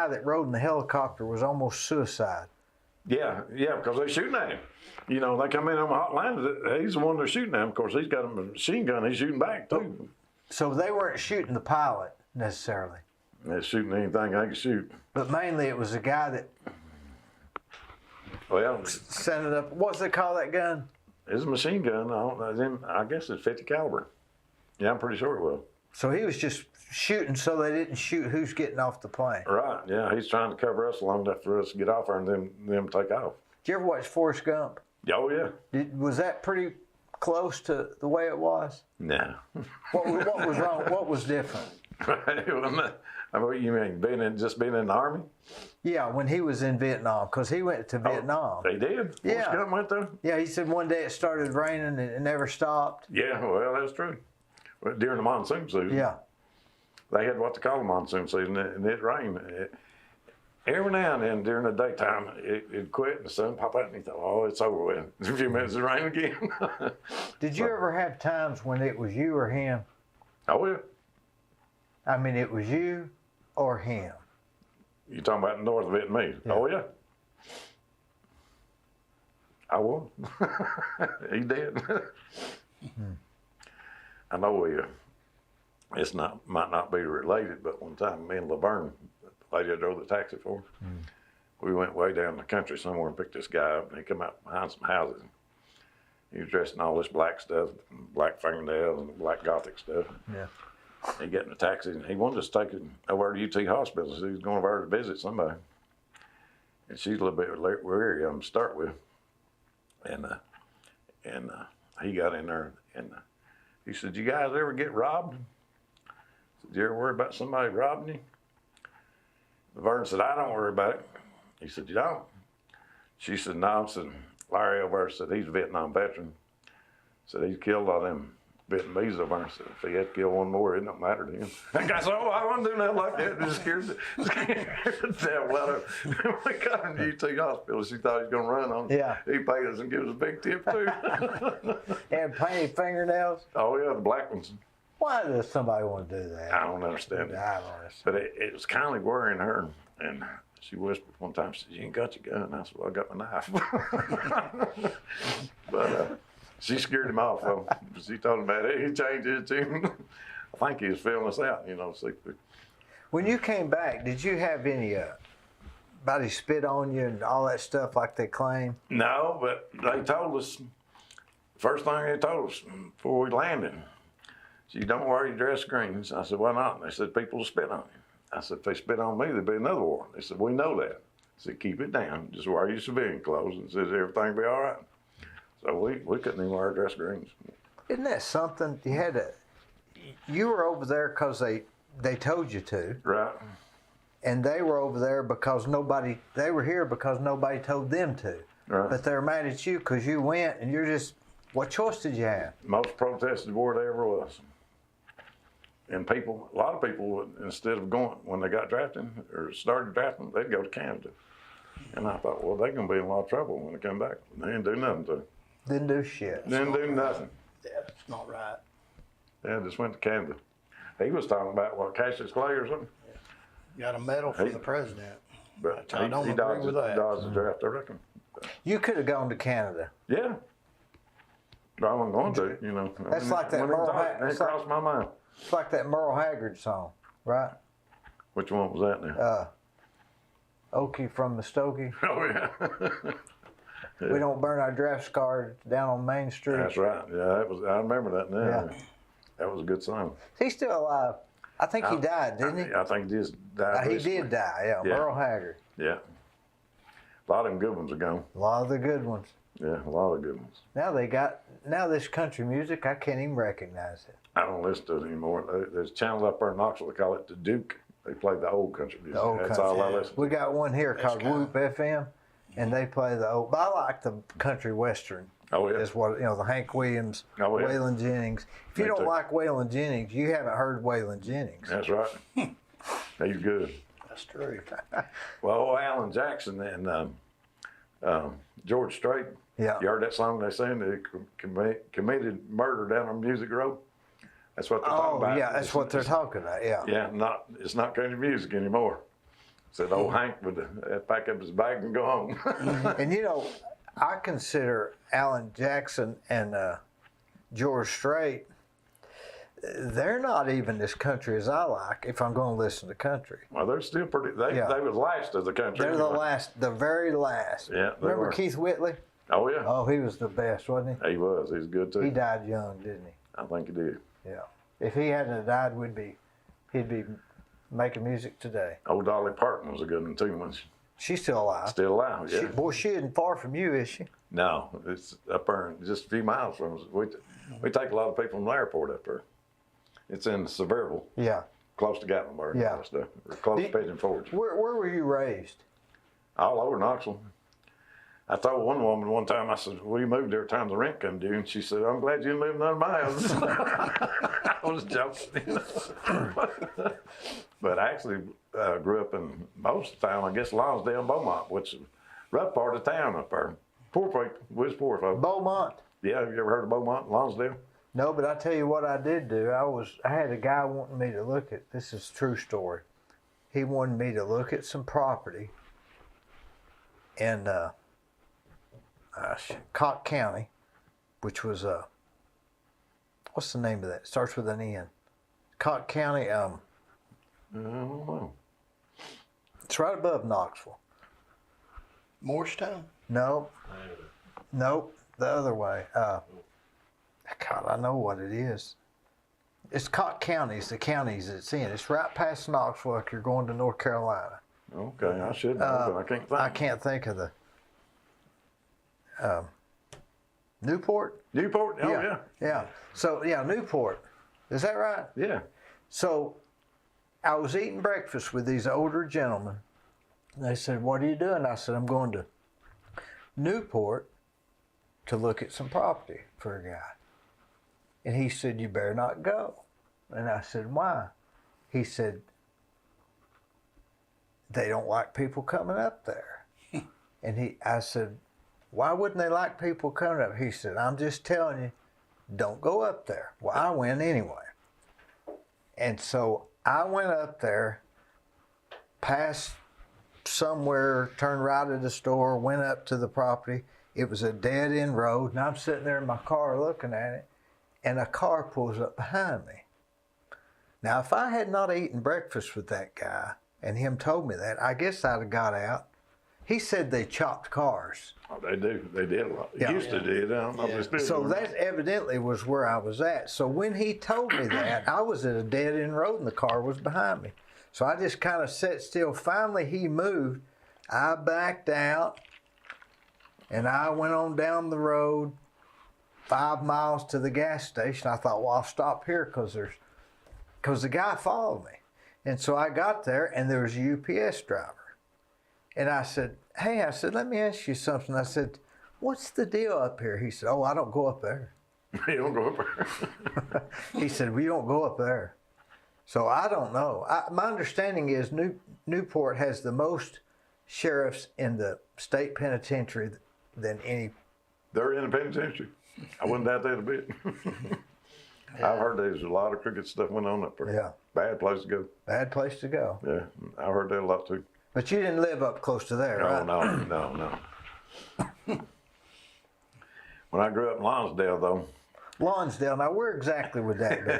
that rode in the helicopter was almost suicide. Yeah, because they're shooting at him. You know, they come in on the hotline. He's the one they're shooting at him. Of course, he's got a machine gun. He's shooting back, too. So they weren't shooting the pilot necessarily, They're shooting anything they can shoot. but mainly it was a guy that Well, sent it up. What's they call that gun? it's a machine gun. I guess it's 50 caliber. Yeah, I'm pretty sure it was. So he was just shooting so they didn't shoot who's getting off the plane. Right, yeah. He's trying to cover us long enough for us to get off there and them take off. Did you ever watch Forrest Gump? Oh, yeah. Was that pretty close to the way it was? No. What was wrong? What was different? You mean being in the Army? Yeah, when he was in Vietnam, because he went to Vietnam. They did? Yeah. Forrest Gump went there? Yeah, he said one day it started raining and it never stopped. Yeah, well, that's true. Well, during the monsoon season. Yeah. They had what they call the monsoon season, and it rained. Every now and then during the daytime, it'd quit and the sun pop out, and he thought, oh, it's over with. In a few minutes, it rain again. Did you ever have times when it was you or him? Oh, yeah. I mean, it was you or him. You talking about the North Vietnamese? Yeah. Oh, yeah. I was. He did. I know might not be related, but one time me and Laverne, the lady I drove the taxi for, we went way down the country somewhere and picked this guy up, and he come out behind some houses. He was dressed in all this black stuff, black fingernails and black gothic stuff. Yeah. He got in the taxi and he wanted us to take him over to UT Hospital. So he was going over to visit somebody. And she's a little bit weary of him to start with. And he got in there and he said, "You guys ever get robbed?" I said, "You ever worry about somebody robbing you?" Vern said, "I don't worry about it." He said, "You don't?" She said, "No." I said, "Larry over there said he's a Vietnam veteran. Said he's killed all them Vietnamese over there. Said if he had to kill one more, it don't matter to him." And guy said, "Oh, I wouldn't do nothing like that." Just scared the devil out of him. We got him to UT Hospital. She thought he was going to run on us. Yeah. He paid us and gave us a big tip, too. And painted fingernails. Oh, yeah, the black ones. Why does somebody want to do that? I don't understand it. I don't understand. But it was kind of worrying her. And she whispered one time, she said, "You ain't got your gun." I said, "Well, I got my knife." But she scared him off. She told him about it. He changed his tune. I think he was filling us out, see. When you came back, did you have anybody spit on you and all that stuff like they claim? No, but they told us, first thing they told us before we landed, "You don't wear your dress greens." I said, "Why not?" And they said, "People will spit on you." I said, "If they spit on me, there'll be another war." They said, "We know that." I said, "Keep it down. Just wear your civilian clothes and says everything will be all right." So we couldn't even wear our dress greens. Isn't that something? You were over there because they told you to, Right. and they were over there because they were here because nobody told them to. Right. But they're mad at you because you went and you're just, what choice did you have? Most protested war there ever was. And a lot of people, instead of going, when they got drafted or started drafting, they'd go to Canada. And I thought, well, they're going to be in a lot of trouble when they come back. They didn't do nothing to them. Didn't do shit. Didn't do nothing. Yeah, that's not right. Yeah, just went to Canada. He was talking about, Cassius Clay or something. Got a medal from the president. But I don't he agree with that. dodged the draft, I reckon. You could have gone to Canada. Yeah. But I wasn't going to, That's like that Merle It crossed my mind. It's like that Merle Haggard song, right? Which one was that now? Okie from Muskogee. Oh, yeah. We don't burn our draft cards down on Main Street. That's right. Yeah, I remember that now. Yeah. That was a good song. He's still alive. I think he died, didn't he? I think he just died. He recently. did die, yeah. Yeah. Merle Haggard. Yeah. A lot of them good ones are gone. A lot of the good ones. Yeah, a lot of good ones. Now this country music, I can't even recognize it. I don't listen to it anymore. There's a channel up there in Knoxville, they call it the Duke. They play the old country music. The old That's country. all I listen to. We got one here called Whoop FM, and they play the old, but I like the country western. Oh, yeah. Is what, the Hank Williams, Oh, yeah. Waylon Jennings. If you Me don't too. like Waylon Jennings, you haven't heard Waylon Jennings. That's right. He's good. That's true. Well, Alan Jackson and George Strait. Yeah. You heard that song they sang? They committed murder down on Music Road. That's what they're talking about. Oh, yeah, that's what they're talking about, yeah. Yeah, it's not country music anymore. Said old Hank would pack up his bag and go home. And you know, I consider Alan Jackson and George Strait, they're not even as country as I like if I'm going to listen to country. Well, they're still pretty, they was last of the country. They're the very last. Yeah, they Remember were. Keith Whitley? Oh, yeah. Oh, he was the best, wasn't He was. He was good, too. he? He died young, didn't he? I think he did. Yeah. If he hadn't have died, he'd be making music today. Old Dolly Parton was a good one, too. When She's still alive. still alive, yeah. She isn't far from you, is she? No, it's up there, just a few miles from us. We take a lot of people from the airport up there. It's in Sevierville, Yeah. close to Gatlinburg Yeah. and all that stuff. We're close to Pigeon Forge. Where were you raised? All over Knoxville. I told one woman one time, I said, we moved every time the rent come due, and she said, I'm glad you didn't live none of my houses. I was joking. But I actually grew up in most of the time, I guess, Lonsdale, Beaumont, which is a rough part of town up there. Poor people, we was poor folks. Beaumont. Yeah, have you ever heard of Beaumont, Lonsdale? No, but I tell you what I did do. I had a guy wanting me to look at, this is a true story. He wanted me to look at some property in Cott County, which was what's the name of that? It starts with an N. Cott County. I don't know. It's right above Knoxville. Morristown? Nope, the other way. God, I know what it is. It's Cott County. It's the counties it's in. It's right past Knoxville, like you're going to North Carolina. Okay, I should know, but I can't think. I can't think of the Newport. Newport? Oh, yeah. Yeah. So yeah, Newport. Is that right? Yeah. So I was eating breakfast with these older gentlemen. And they said, "What are you doing?" I said, "I'm going to Newport to look at some property for a guy." And he said, "You better not go." And I said, "Why?" He said, "They don't like people coming up there." And I said, "Why wouldn't they like people coming up?" He said, "I'm just telling you, don't go up there." Well, I went anyway. And so I went up there, passed somewhere, turned right at the store, went up to the property. It was a dead end road, and I'm sitting there in my car looking at it, and a car pulls up behind me. Now, if I had not eaten breakfast with that guy and him told me that, I guess I'd have got out. He said they chopped cars. Oh, they do. They did a lot. Yeah. Used to do it. I don't know if they still So do. that evidently was where I was at. So when he told me that, I was at a dead end road and the car was behind me. So I just kind of sat still. Finally, he moved. I backed out and I went on down the road 5 miles to the gas station. I thought, well, I'll stop here because the guy followed me. And so I got there and there was a UPS driver. And I said, "Hey," I said, "let me ask you something." I said, "What's the deal up here?" He said, "Oh, I don't go up there." You don't go up there. He said, "We don't go up there." So I don't know. My understanding is Newport has the most sheriffs in the state penitentiary than any. They're in the penitentiary. I wouldn't doubt that a bit. I've heard there's a lot of crooked stuff went on up there. Yeah. Bad place to go. Bad place to go. Yeah, I've heard that a lot too. But you didn't live up close to there, right? No. When I grew up in Lonsdale, though, Lonsdale. Now, where exactly would that be?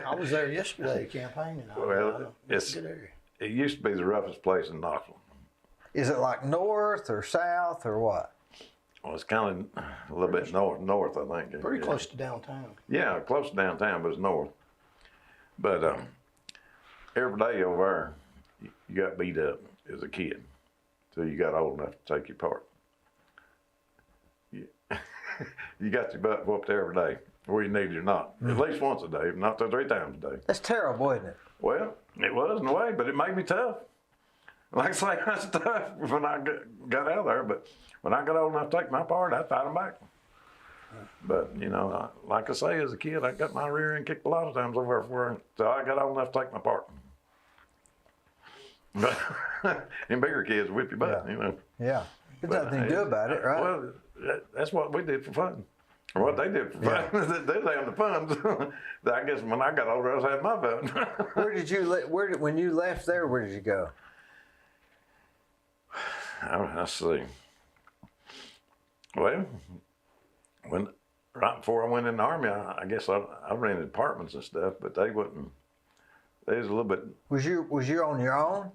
I was there yesterday campaigning. well, It's a good area. it used to be the roughest place in Knoxville. Is it like north or south or what? Well, it's kind of a little bit north, I think. Pretty Yeah. close to downtown. Yeah, close to downtown, but it's north. But every day over there, you got beat up as a kid till you got old enough to take your part. You got your butt whooped every day, whether you need it or not. At least once a day, if not 2 or 3 times a day. That's terrible, isn't it? Well, it was in a way, but it made me tough. Like I say, I was tough when I got out of there, but when I got old enough to take my part, I fight them back. But, you know, like I say, as a kid, I got my rear end kicked a lot of times over there until I got old enough to take my part. But them bigger kids whip your butt, you know. Yeah. There's nothing to do about it, right? Well, that's what we did for fun. Or what they did for fun. They had the fun. I guess when I got older, I was having my fun. Where did you when you left there? Where did you go? I see. Well, right before I went in the Army, I guess I rented apartments and stuff, but they wouldn't. They was a little bit. Was you on your own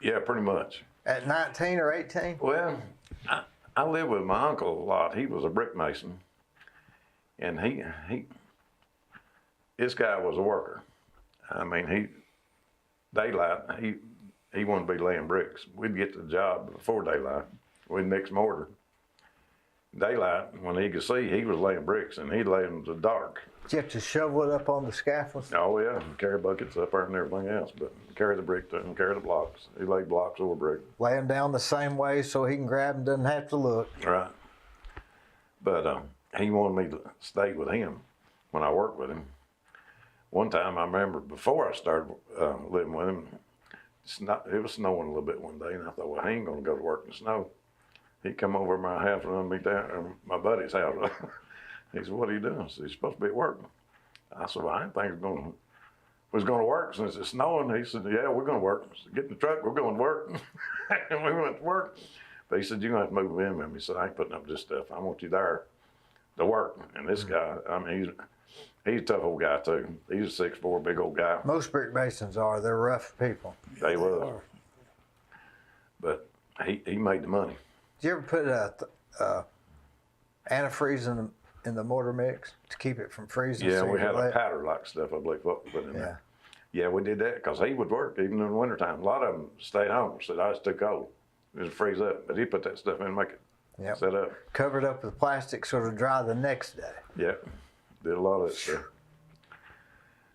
Yeah, pretty much. at 19 or 18? Well, I lived with my uncle a lot. He was a brick mason, and this guy was a worker. I mean, daylight, he wanted to be laying bricks. We'd get to the job before daylight. We'd mix mortar. Daylight, when he could see, he was laying bricks, and he'd lay them in the dark. Did you have to shovel it up on the scaffolds? Oh yeah, carry buckets up there and everything else, but carry the brick to him, carry the blocks. He laid blocks over brick. Lay them down the same way so he can grab them, doesn't have to look. Right. But he wanted me to stay with him when I worked with him. One time I remember before I started living with him, it was snowing a little bit one day, and I thought, well, I ain't gonna go to work in the snow. He come over to my house and run me down, my buddy's house. He said, what are you doing? I said, you're supposed to be at work. I said, well, I didn't think it was going to work since it's snowing. He said, yeah, we're going to work. I said, get in the truck, we're going to work. And we went to work. But he said, you're going to have to move in with me. He said, I ain't putting up with this stuff. I want you there to work. And this guy, I mean, he's a tough old guy too. He's a 6'4", big old guy. Most brick masons are. They're rough people. They was. But he made the money. Did you ever put antifreeze in the mortar mix to keep it from freezing? Yeah, so we had a let- powder like stuff, I believe, what we put in Yeah. there. Yeah, we did that because he would work even in the wintertime. A lot of them stayed home, said, I was too cold. It would freeze up. But he put that stuff in and make it Yep. set up. Covered up with plastic so it'll dry the next day. Yeah, did a lot of that stuff.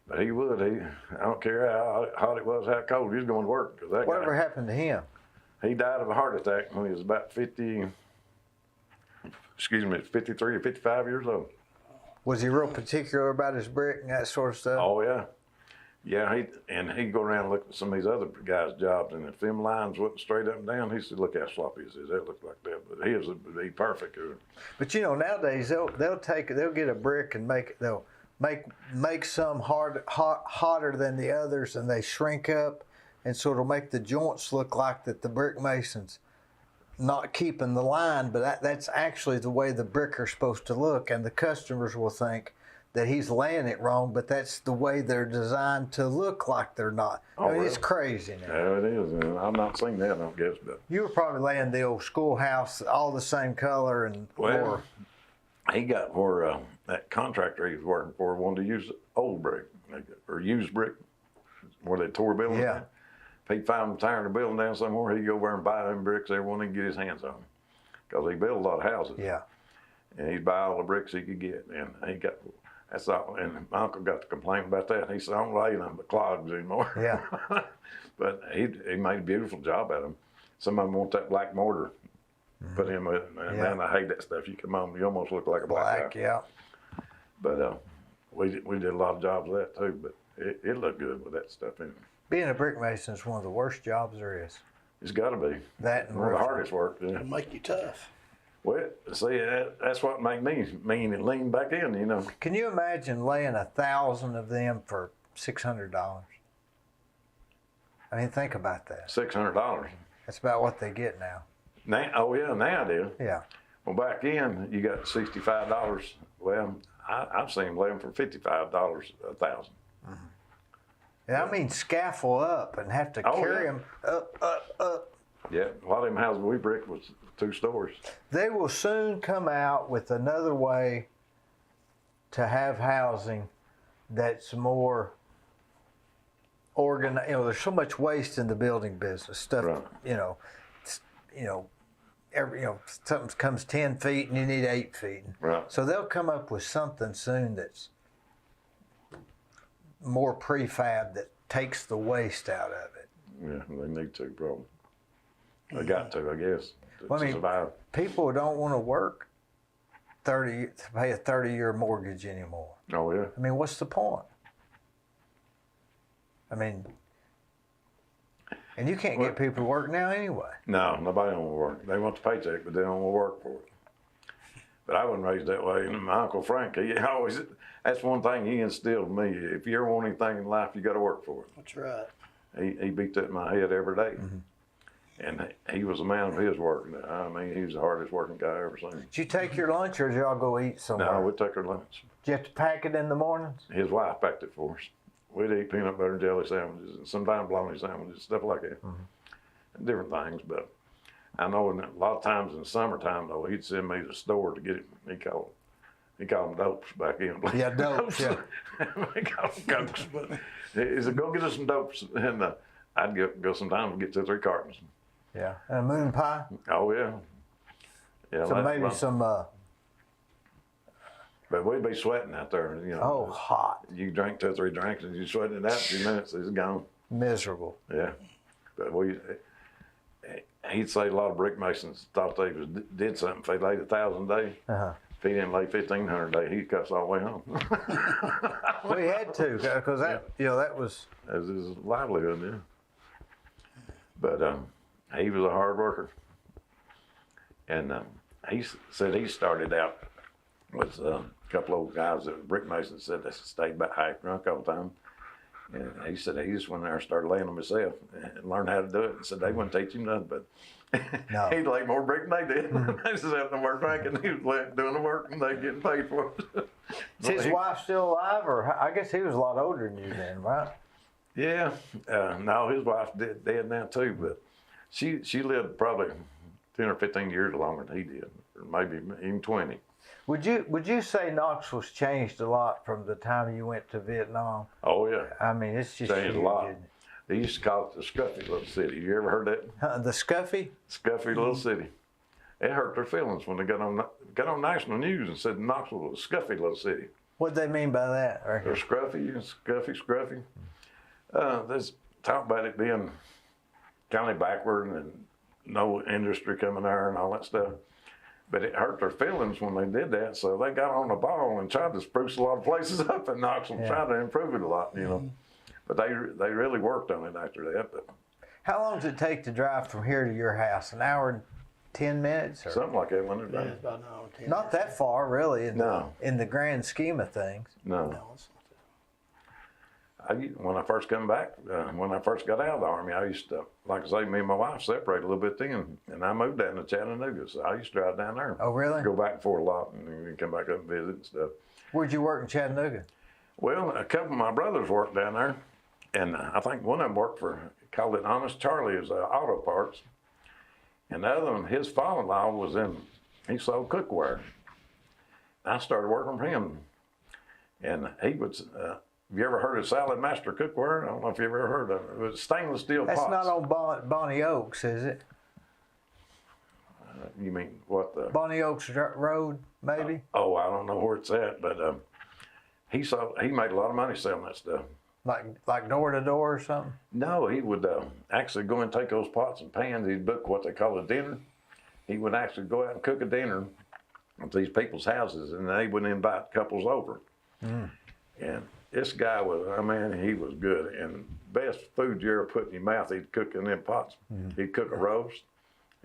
But he would. I don't care how hot it was, how cold, he was going to work. 'Cause that Whatever guy, happened to him? he died of a heart attack when he was about 53 or 55 years old. Was he real particular about his brick and that sort of stuff? Oh, yeah. Yeah, he'd go around and look at some of these other guys' jobs, and if them lines wasn't straight up and down, he said, look how sloppy it is. That looked like that. But his would be perfect. But you know, nowadays they'll get a brick and they'll make some hotter than the others, and they shrink up, and so it'll make the joints look like that the brick mason's not keeping the line, but that's actually the way the brick are supposed to look, and the customers will think that he's laying it wrong, but that's the way they're designed to look like they're not. Oh, I mean, really? it's crazy now. Yeah, it is. And I've not seen that, I don't guess. But You were probably laying the old schoolhouse, all the same color and more. he got where that contractor he was working for wanted to use old brick or used brick where they tore buildings Yeah. down. If he'd find them tearing the building down somewhere, he'd go over and buy them bricks, everyone he could get his hands on. Because he built a lot of houses. Yeah. And he'd buy all the bricks he could get. And he got, that's all. And my uncle got to complain about that. He said, I don't lay nothing but clogs anymore. Yeah. But he made a beautiful job at them. Some of them want that black mortar put in with it. And man, I hate that stuff. You come home, you almost look like a black guy. Yeah. But we did a lot of jobs of that too. But it looked good with that stuff in it. Being a brick mason is one of the worst jobs there is. It's got to be. That and One of the roofing. hardest work. Yeah. It'll make you tough. Well, see, that's what made me mean and lean back in, you know. Can you imagine laying 1,000 of them for $600? I mean, think about that. $600. That's about what they get now. Now it is. Yeah. Well, back then you got $65. Well, I've seen them lay them for $55 1,000. And I mean, scaffold up and have to carry them up. Yeah, a lot of them houses we bricked was 2 stories. They will soon come out with another way to have housing that's more organized. You know, there's so much waste in the building business. Stuff, Right. Something comes 10 feet and you need 8 feet. Right. So they'll come up with something soon that's more prefab that takes the waste out of it. Yeah, they need to probably. They got to, I guess, to survive. People don't want to work to pay a 30-year mortgage anymore. Oh yeah. I mean, what's the point? I mean, And you can't get people to work now anyway. No, nobody don't want to work. They want the paycheck, but they don't want to work for it. But I wasn't raised that way. And my Uncle Frank, he always, that's one thing he instilled in me. If you ever want anything in life, you got to work for it. That's right. He beat that in my head every day. And he was a man of his work. I mean, he was the hardest working guy I ever seen. Did you take your lunch or did y'all go eat somewhere? No, we took our lunch. Did you have to pack it in the mornings? His wife packed it for us. We'd eat peanut butter and jelly sandwiches, and sometimes bologna sandwiches, stuff like that. And different things. But I know a lot of times in the summertime, though, he'd send me to the store to get it. He called them dopes back in. Yeah, dopes, yeah. He called them cokes. But he said, go get us some dopes. And I'd go sometimes and get 2 or 3 cartons. Yeah, and a moon pie. Oh, yeah. Yeah. So maybe some. But we'd be sweating out there, you know. Oh, hot. You drink 2 or 3 drinks and you're sweating it out in a few minutes, it's gone. Miserable. Yeah. But he'd say a lot of brick masons thought they did something. If they laid 1,000 a day, if he didn't lay 1,500 a day, he'd cut us all the way home. We had to, because that, you know, that was. That was his livelihood, yeah. But he was a hard worker. And he said he started out with a couple of old guys that were brick masons, said they stayed about half drunk all the time. And he said he just went there and started laying them himself and learned how to do it. And said they wouldn't teach him nothing, but No. he'd lay more brick than they did. They just having to work drinking. He was doing the work and they getting paid for it. Is his wife still alive, or I guess he was a lot older than you then, right? Yeah, no, his wife's dead now too, but she lived probably 10 or 15 years longer than he did, or maybe even 20. Would you say Knoxville's changed a lot from the time you went to Vietnam? Oh yeah, I mean, it's just changed huge, a lot. isn't it? They used to call it the Scuffy little city. You ever heard that? The Scuffy? Scuffy little city. It hurt their feelings when they got on national news and said Knoxville was a Scuffy little city. What'd they mean by that? Right They're here? scruffy and scruffy. There's talk about it being kind of backward and no industry coming there and all that stuff. But it hurt their feelings when they did that, so they got on the ball and tried to spruce a lot of places up in Knoxville, trying to improve it a lot, you know. But they really worked on it after that. But How long does it take to drive from here to your house? An hour and 10 minutes? Or? something like that, wasn't it? Yeah, it's about an hour and 10 Not that far, really, No. in the grand scheme of things. No. No, it's When I first come back, when I first got out of the Army, I used to, like I say, me and my wife separated a little bit then, and I moved down to Chattanooga, so I used to drive down there. Oh, really? Go back and forth a lot, and then come back up and visit and stuff. Where'd you work in Chattanooga? Well, a couple of my brothers worked down there, and I think one of them worked for, called it Honest Charlie, as auto parts, and the other one, his father-in-law he sold cookware. I started working for him, and he would. Have you ever heard of Salad Master Cookware? I don't know if you ever heard of it. It was stainless steel That's pots. not on Bonnie Oaks, is it? You mean what the? Bonnie Oaks Road, maybe? Oh, I don't know where it's at, but he made a lot of money selling that stuff. Like door to door or something? No, he would actually go and take those pots and pans. He'd book what they call a dinner. He would actually go out and cook a dinner at these people's houses, and they would invite couples over. And this guy he was good. And best food you ever put in your mouth, he'd cook in them pots. He'd cook a roast.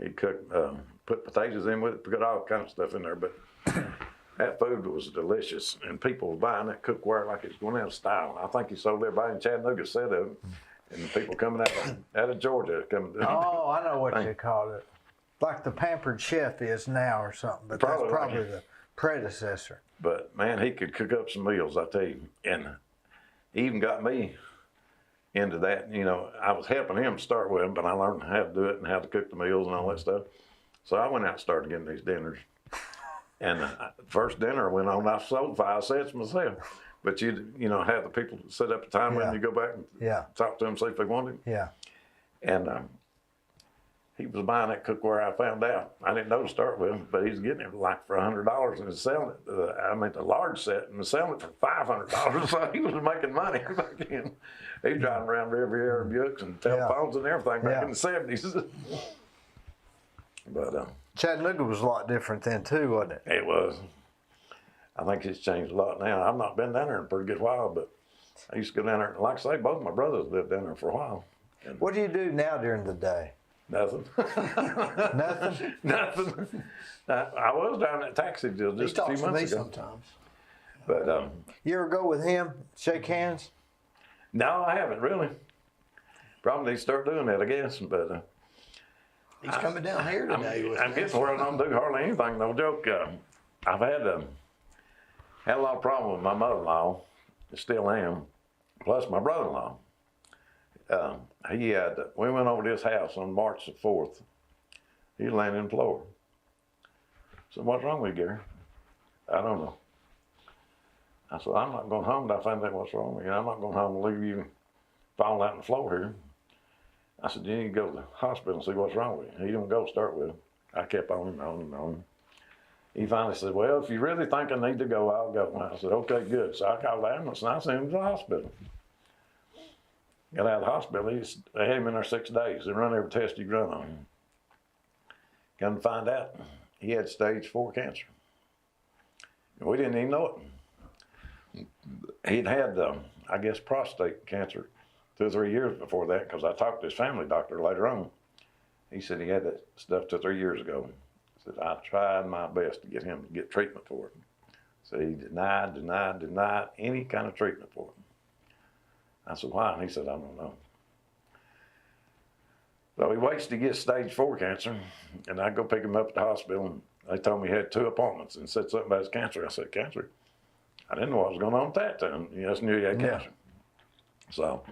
He'd cook, put potatoes in with it, put all kinds of stuff in there. But that food was delicious. And people were buying that cookware like it's going out of style. I think he sold everybody in Chattanooga a set of it. And the people coming out of Georgia coming to Oh, I know what you call it. Like the Pampered Chef is now or something, but Probably that's probably like the predecessor. But man, he could cook up some meals, I tell you. And he even got me into that. You know, I was helping him start with him, but I learned how to do it and how to cook the meals and all that stuff. So I went out and started getting these dinners. And first dinner I went on, I sold 5 sets myself. But you have the people set up a time when you go back and talk to them, see if they wanted it. Yeah. And he was buying that cookware, I found out. I didn't know to start with, but he's getting it like for $100 and he's selling it. The large set, and was selling it for $500. So he was making money back then. He was driving around Riviera Buicks and telephones and everything back in the 70s. But Chattanooga was a lot different then too, wasn't it? it was. I think it's changed a lot now. I've not been down there in a pretty good while, but I used to go down there. Like I say, both my brothers lived down there for a while. What do you do now during the day? Nothing. Nothing? Nothing. I was down at taxi deal He just a few talks to me months ago. sometimes. But You ever go with him, shake hands? no, I haven't really. Probably need to start doing that, I guess. But He's coming down here today with I'm me. getting where I don't do hardly anything. No joke. I've had a lot of problems with my mother-in-law. Still am. Plus my brother-in-law. We went over to his house on March the 4th. He landed in Florida. So what's wrong with you, Gary? I don't know. I said, I'm not going home till I find out what's wrong with you. I'm not going home and leave you falling out on the floor here. I said, you need to go to the hospital and see what's wrong with you. He didn't go start with. I kept on and on and on. He finally said, well, if you really think I need to go, I'll go. I said, okay, good. So I called the ambulance and I sent him to the hospital. Got out of the hospital. They had him in there 6 days. They run every test you run on him. Come to find out, he had stage 4 cancer. And we didn't even know it. He'd had, I guess, prostate cancer 2 or 3 years before that, because I talked to his family doctor later on. He said he had that stuff 2 or 3 years ago. He said, I tried my best to get him to get treatment for it. So he denied any kind of treatment for it. I said, why? And he said, I don't know. So he waits to get stage 4 cancer, and I go pick him up at the hospital. They told me he had 2 appointments and said something about his cancer. I said, cancer? I didn't know what was going on at that time. You just knew he had cancer. So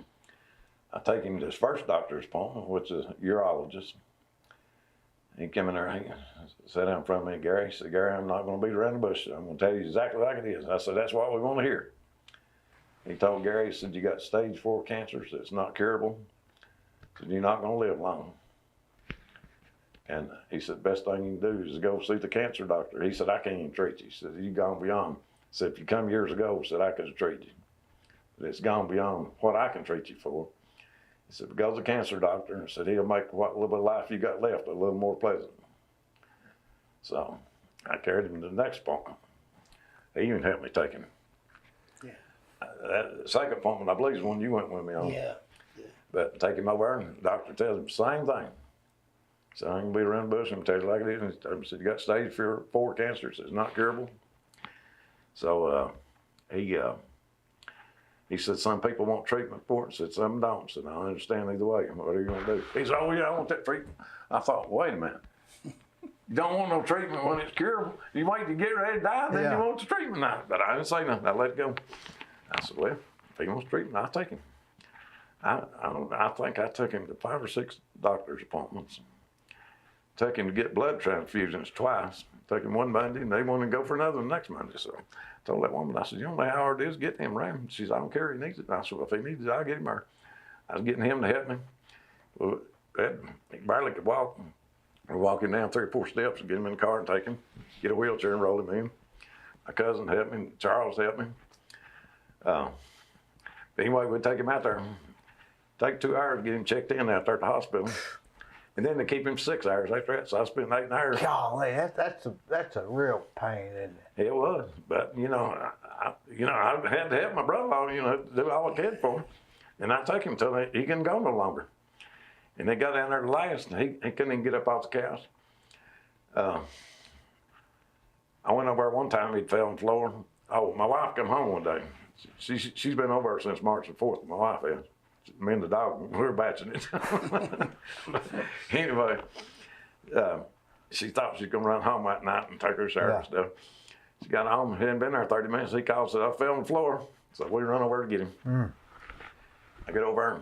I take him to his first doctor's appointment, which is a urologist. He came in there, he sat down in front of me, Gary. He said, Gary, I'm not going to beat around the bush. I'm going to tell you exactly like it is. I said, that's what we want to hear. He told Gary, he said, you got stage 4 cancer, so it's not curable. He said, you're not going to live long. And he said, best thing you can do is go see the cancer doctor. He said, I can't even treat you. He said, you've gone beyond. He said, if you come years ago, he said, I could have treated you. But it's gone beyond what I can treat you for. He said, go to the cancer doctor. He said, he'll make what little bit of life you got left a little more pleasant. So I carried him to the next appointment. He even helped me take him. Yeah. That second appointment, I believe, is one you went with me on. Yeah. But take him over, and the doctor tells him the same thing. So I can be around the bush and tell you like it is. And he said, you got stage 4 cancer. So it's not curable. So he said, some people want treatment for it. Said, some don't. Said, I understand either way. What are you going to do? He said, oh, yeah, I want that treatment. I thought, wait a minute. You don't want no treatment when it's curable. You wait to get ready to die, then you want the treatment now. But I didn't say nothing. I let it go. I said, well, if he wants treatment, I'll take him. I think I took him to 5 or 6 doctor's appointments. Took him to get blood transfusions twice. Took him one Monday, and they wanted to go for another the next Monday. So I told that woman, I said, you know how hard it is getting him around? She said, I don't care if he needs it. I said, well, if he needs it, I'll get him there. I was getting him to help me. Well, he barely could walk. We're walking down 3 or 4 steps and get him in the car and take him, get a wheelchair and roll him in. My cousin helped me, Charles helped me. But anyway, we'd take him out there. Take 2 hours to get him checked in out there at the hospital. And then they keep him 6 hours after that, so I spent 8 hours. Golly, that's a real pain, isn't it? It was, but I had to help my brother-in-law, do all I could for him. And I took him till he couldn't go no longer. And they got down there to last, and he couldn't even get up off the couch. I went over there one time, he'd fell on the floor. Oh, my wife come home one day. She's been over there since March the 4th, my wife has. Me and the dog, we were batching it. Anyway, she thought she was going to run home that night and take her shower and stuff. She got home, he hadn't been there 30 minutes. He called and said, I fell on the floor. So we run over to get him. I get over,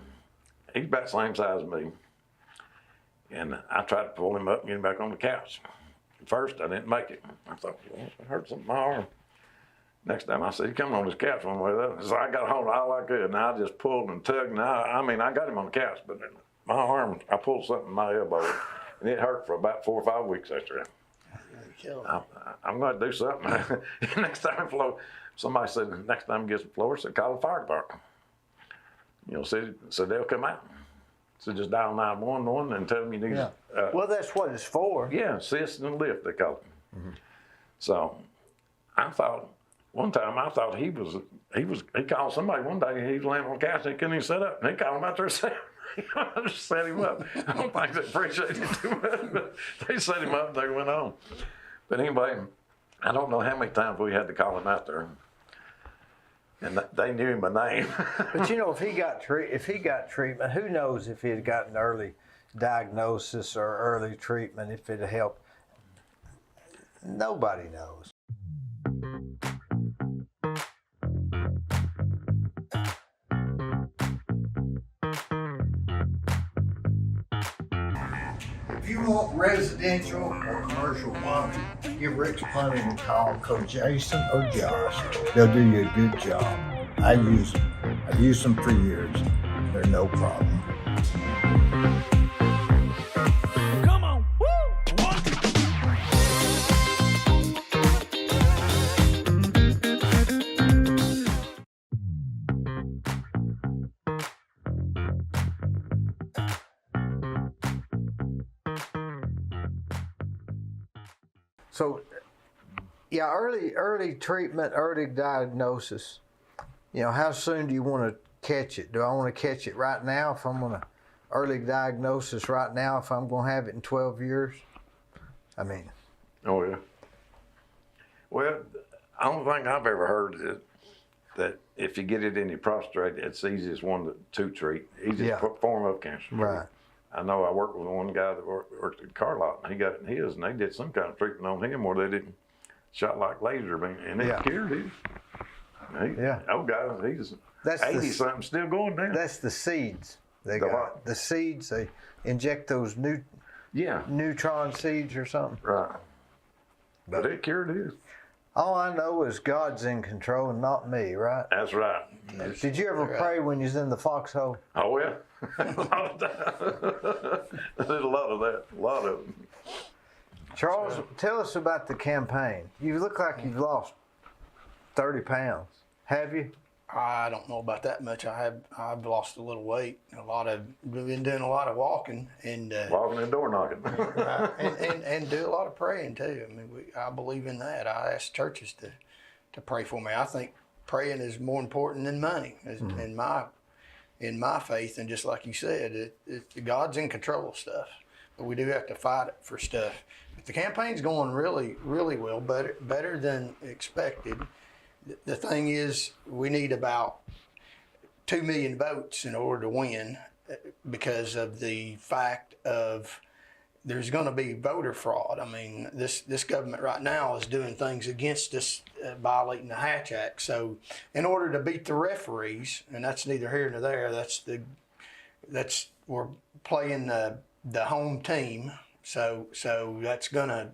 he's about the same size as me. And I tried to pull him up and get him back on the couch. At first, I didn't make it. I thought, well, I hurt something in my arm. Next time I said, he's coming on this couch one way or the other. So I got hold of all I could, and I just pulled and tugged. And I got him on the couch, but my arm, I pulled something in my elbow, and it hurt for about 4 or 5 weeks after that. I'm going to do something. Next time, somebody said, next time he gets the floor, said, call the fire department. So they'll come out. So just dial 911 and tell them you need. Well, that's what it's for. Yeah, assist and lift, they call it. So I thought. One time I thought he called somebody one day, he was laying on the couch and he couldn't even sit up. And he called him out there and said, I just set him up. I don't think they appreciated it too much, but they set him up and they went on. But anyway, I don't know how many times we had to call him out there. And they knew him by name. But you know, if he got treatment, who knows if he had gotten early diagnosis or early treatment, if it'd helped. Nobody knows. If you want residential or commercial plumbing, give Rick's Plumbing a call. Call Jason or Josh. They'll do you a good job. I use them. I've used them for years. They're no problem. Come on, woo! So, yeah, early treatment, early diagnosis. You know, how soon do you want to catch it? Do I want to catch it right now if I'm going to early diagnosis right now if I'm going to have it in 12 years? I mean. Oh, yeah. Well, I don't think I've ever heard that if you get it in your prostate, it's the easiest one to treat. Easiest form of cancer. Right. I know I worked with one guy that worked at the car lot, and he got it in his, and they did some kind of treatment on him where they didn't shot like laser beam, and it cured him. Old guy, he's 80-something, still going down. That's the seeds. They got the seeds. They inject those neutron seeds or something. Right. But it cured his. All I know is God's in control and not me, right? That's right. Did you ever pray when you was in the foxhole? Oh, yeah. A lot of that. I did a lot of that. A lot of them. Charles, tell us about the campaign. You look like you've lost 30 pounds. Have you? I don't know about that much. I've lost a little weight. Been doing a lot of walking and walking and door knocking. and do a lot of praying too. I mean, I believe in that. I ask churches to pray for me. I think praying is more important than money in my faith. And just like you said, God's in control of stuff, but we do have to fight for stuff. But the campaign's going really, really well, better than expected. The thing is, we need about 2 million votes in order to win because of the fact of there's going to be voter fraud. I mean, this government right now is doing things against us, violating the Hatch Act. So in order to beat the referees, and that's neither here nor there, we're playing the home team. So that's going to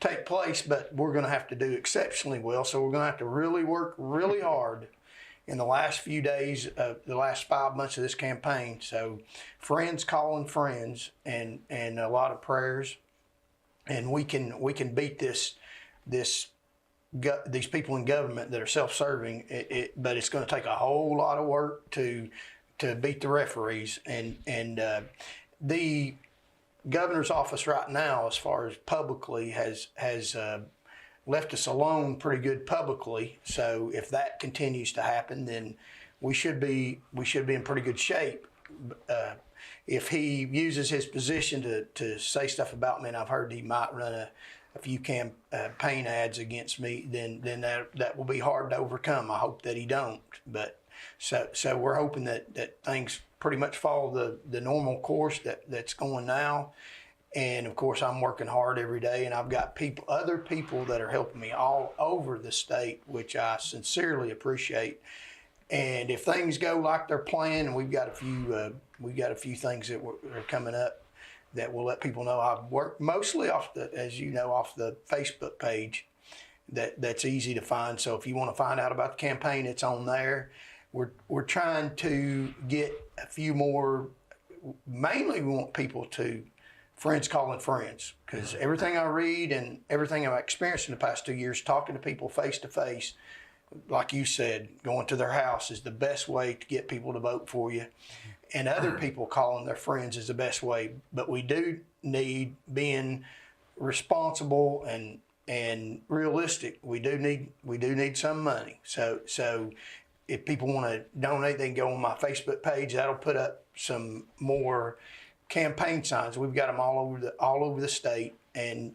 take place, but we're going to have to do exceptionally well. So we're going to have to really work really hard in the last few days of the last 5 months of this campaign. So friends calling friends and a lot of prayers, and we can beat these people in government that are self-serving. But it's going to take a whole lot of work to beat the referees and the governor's office right now, as far as publicly, has left us alone pretty good publicly. So if that continues to happen, then we should be in pretty good shape. If he uses his position to say stuff about me, and I've heard he might run a few campaign ads against me, then that will be hard to overcome. I hope that he don't. But so we're hoping that things pretty much follow the normal course that's going now. And of course, I'm working hard every day, and I've got other people that are helping me all over the state, which I sincerely appreciate. And if things go like they're planned, and we've got a few things that are coming up that we'll let people know. I've worked mostly off the Facebook page. That's easy to find. So if you want to find out about the campaign, it's on there. We're trying to get a few more. Mainly, we want people to friends calling friends, because everything I read and everything I've experienced in the past 2 years, talking to people face to face, like you said, going to their house is the best way to get people to vote for you. And other people calling their friends is the best way. But we do need being responsible and realistic. We do need some money. So if people want to donate, they can go on my Facebook page. That'll put up some more campaign signs. We've got them all over the state, and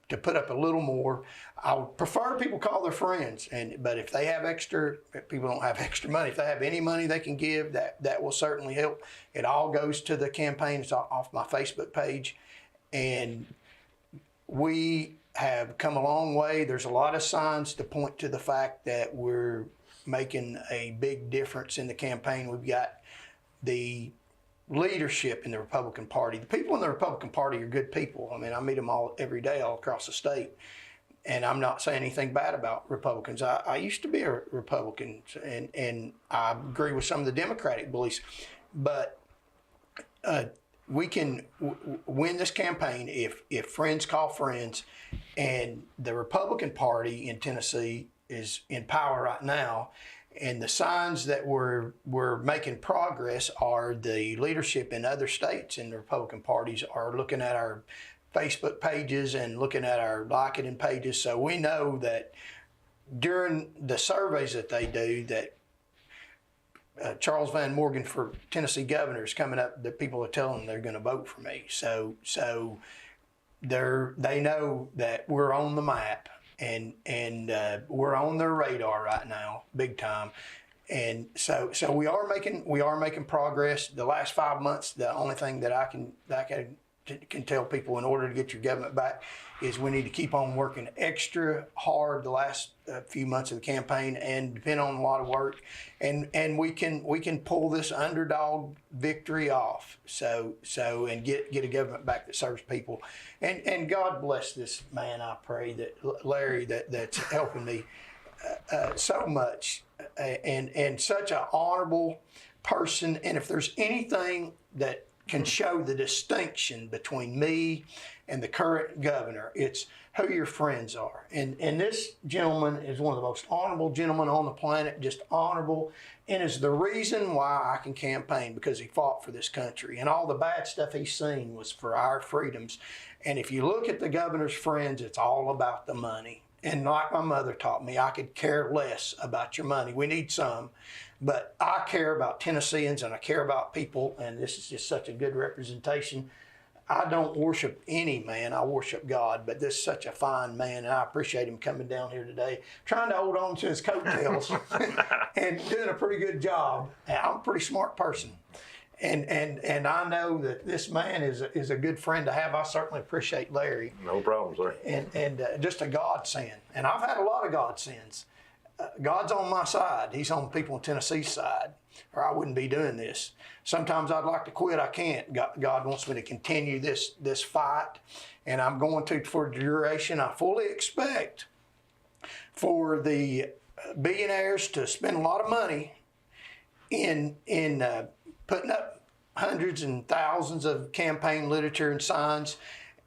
to put up a little more. I would prefer people call their friends, but if they have extra, if people don't have extra money, if they have any money they can give, that will certainly help. It all goes to the campaign. It's off my Facebook page, and we have come a long way. There's a lot of signs to point to the fact that we're making a big difference in the campaign. We've got the leadership in the Republican Party. The people in the Republican Party are good people. I mean, I meet them all every day all across the state. And I'm not saying anything bad about Republicans. I used to be a Republican, and I agree with some of the Democratic beliefs. But we can win this campaign if friends call friends. And the Republican Party in Tennessee is in power right now. And the signs that we're making progress are the leadership in other states in the Republican parties are looking at our Facebook pages and looking at our LinkedIn pages. So we know that during the surveys that they do that Charles Van Morgan for Tennessee governor is coming up, that people are telling them they're going to vote for me. So they know that we're on the map. And we're on their radar right now, big time, and so we are making progress. The last 5 months, the only thing that I can tell people in order to get your government back is we need to keep on working extra hard the last few months of the campaign, and depend on a lot of work, and we can pull this underdog victory off. So and get a government back that serves people, and God bless this man. I pray that Larry that's helping me so much, and such an honorable person. And if there's anything that can show the distinction between me and the current governor, it's who your friends are. And this gentleman is one of the most honorable gentlemen on the planet, just honorable, and is the reason why I can campaign, because he fought for this country. And all the bad stuff he's seen was for our freedoms. And if you look at the governor's friends, it's all about the money. And like my mother taught me, I could care less about your money. We need some. But I care about Tennesseans, and I care about people, and this is just such a good representation. I don't worship any man, I worship God, but this is such a fine man, and I appreciate him coming down here today, trying to hold on to his coattails and doing a pretty good job. And I'm a pretty smart person. And I know that this man is a good friend to have. I certainly appreciate Larry. No problem, sir. And just a godsend. And I've had a lot of godsends. God's on my side. He's on people in Tennessee's side, or I wouldn't be doing this. Sometimes I'd like to quit. I can't. God wants me to continue this fight, and I'm going to for the duration. I fully expect for the billionaires to spend a lot of money in putting up hundreds and thousands of campaign literature and signs,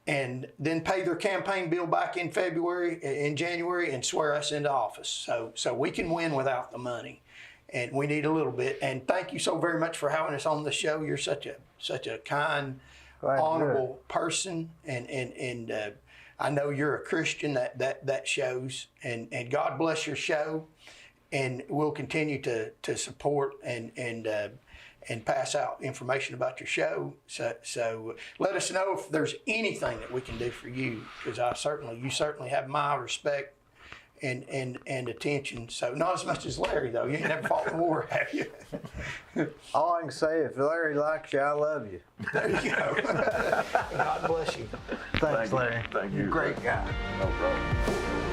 and then pay their campaign bill back in January, and swear us into office. So we can win without the money, and we need a little bit. And thank you so very much for having us on the show. You're such a kind, honorable person, and I know you're a Christian. That shows. And God bless your show, and we'll continue to support and pass out information about your show. So let us know if there's anything that we can do for you, because you certainly have my respect and attention. So not as much as Larry, though. You ain't never fought in war, have you? All I can say, if Larry likes you, I love you. There you go. God bless you. Thanks, Larry. Thank you. You're a great guy. No problem.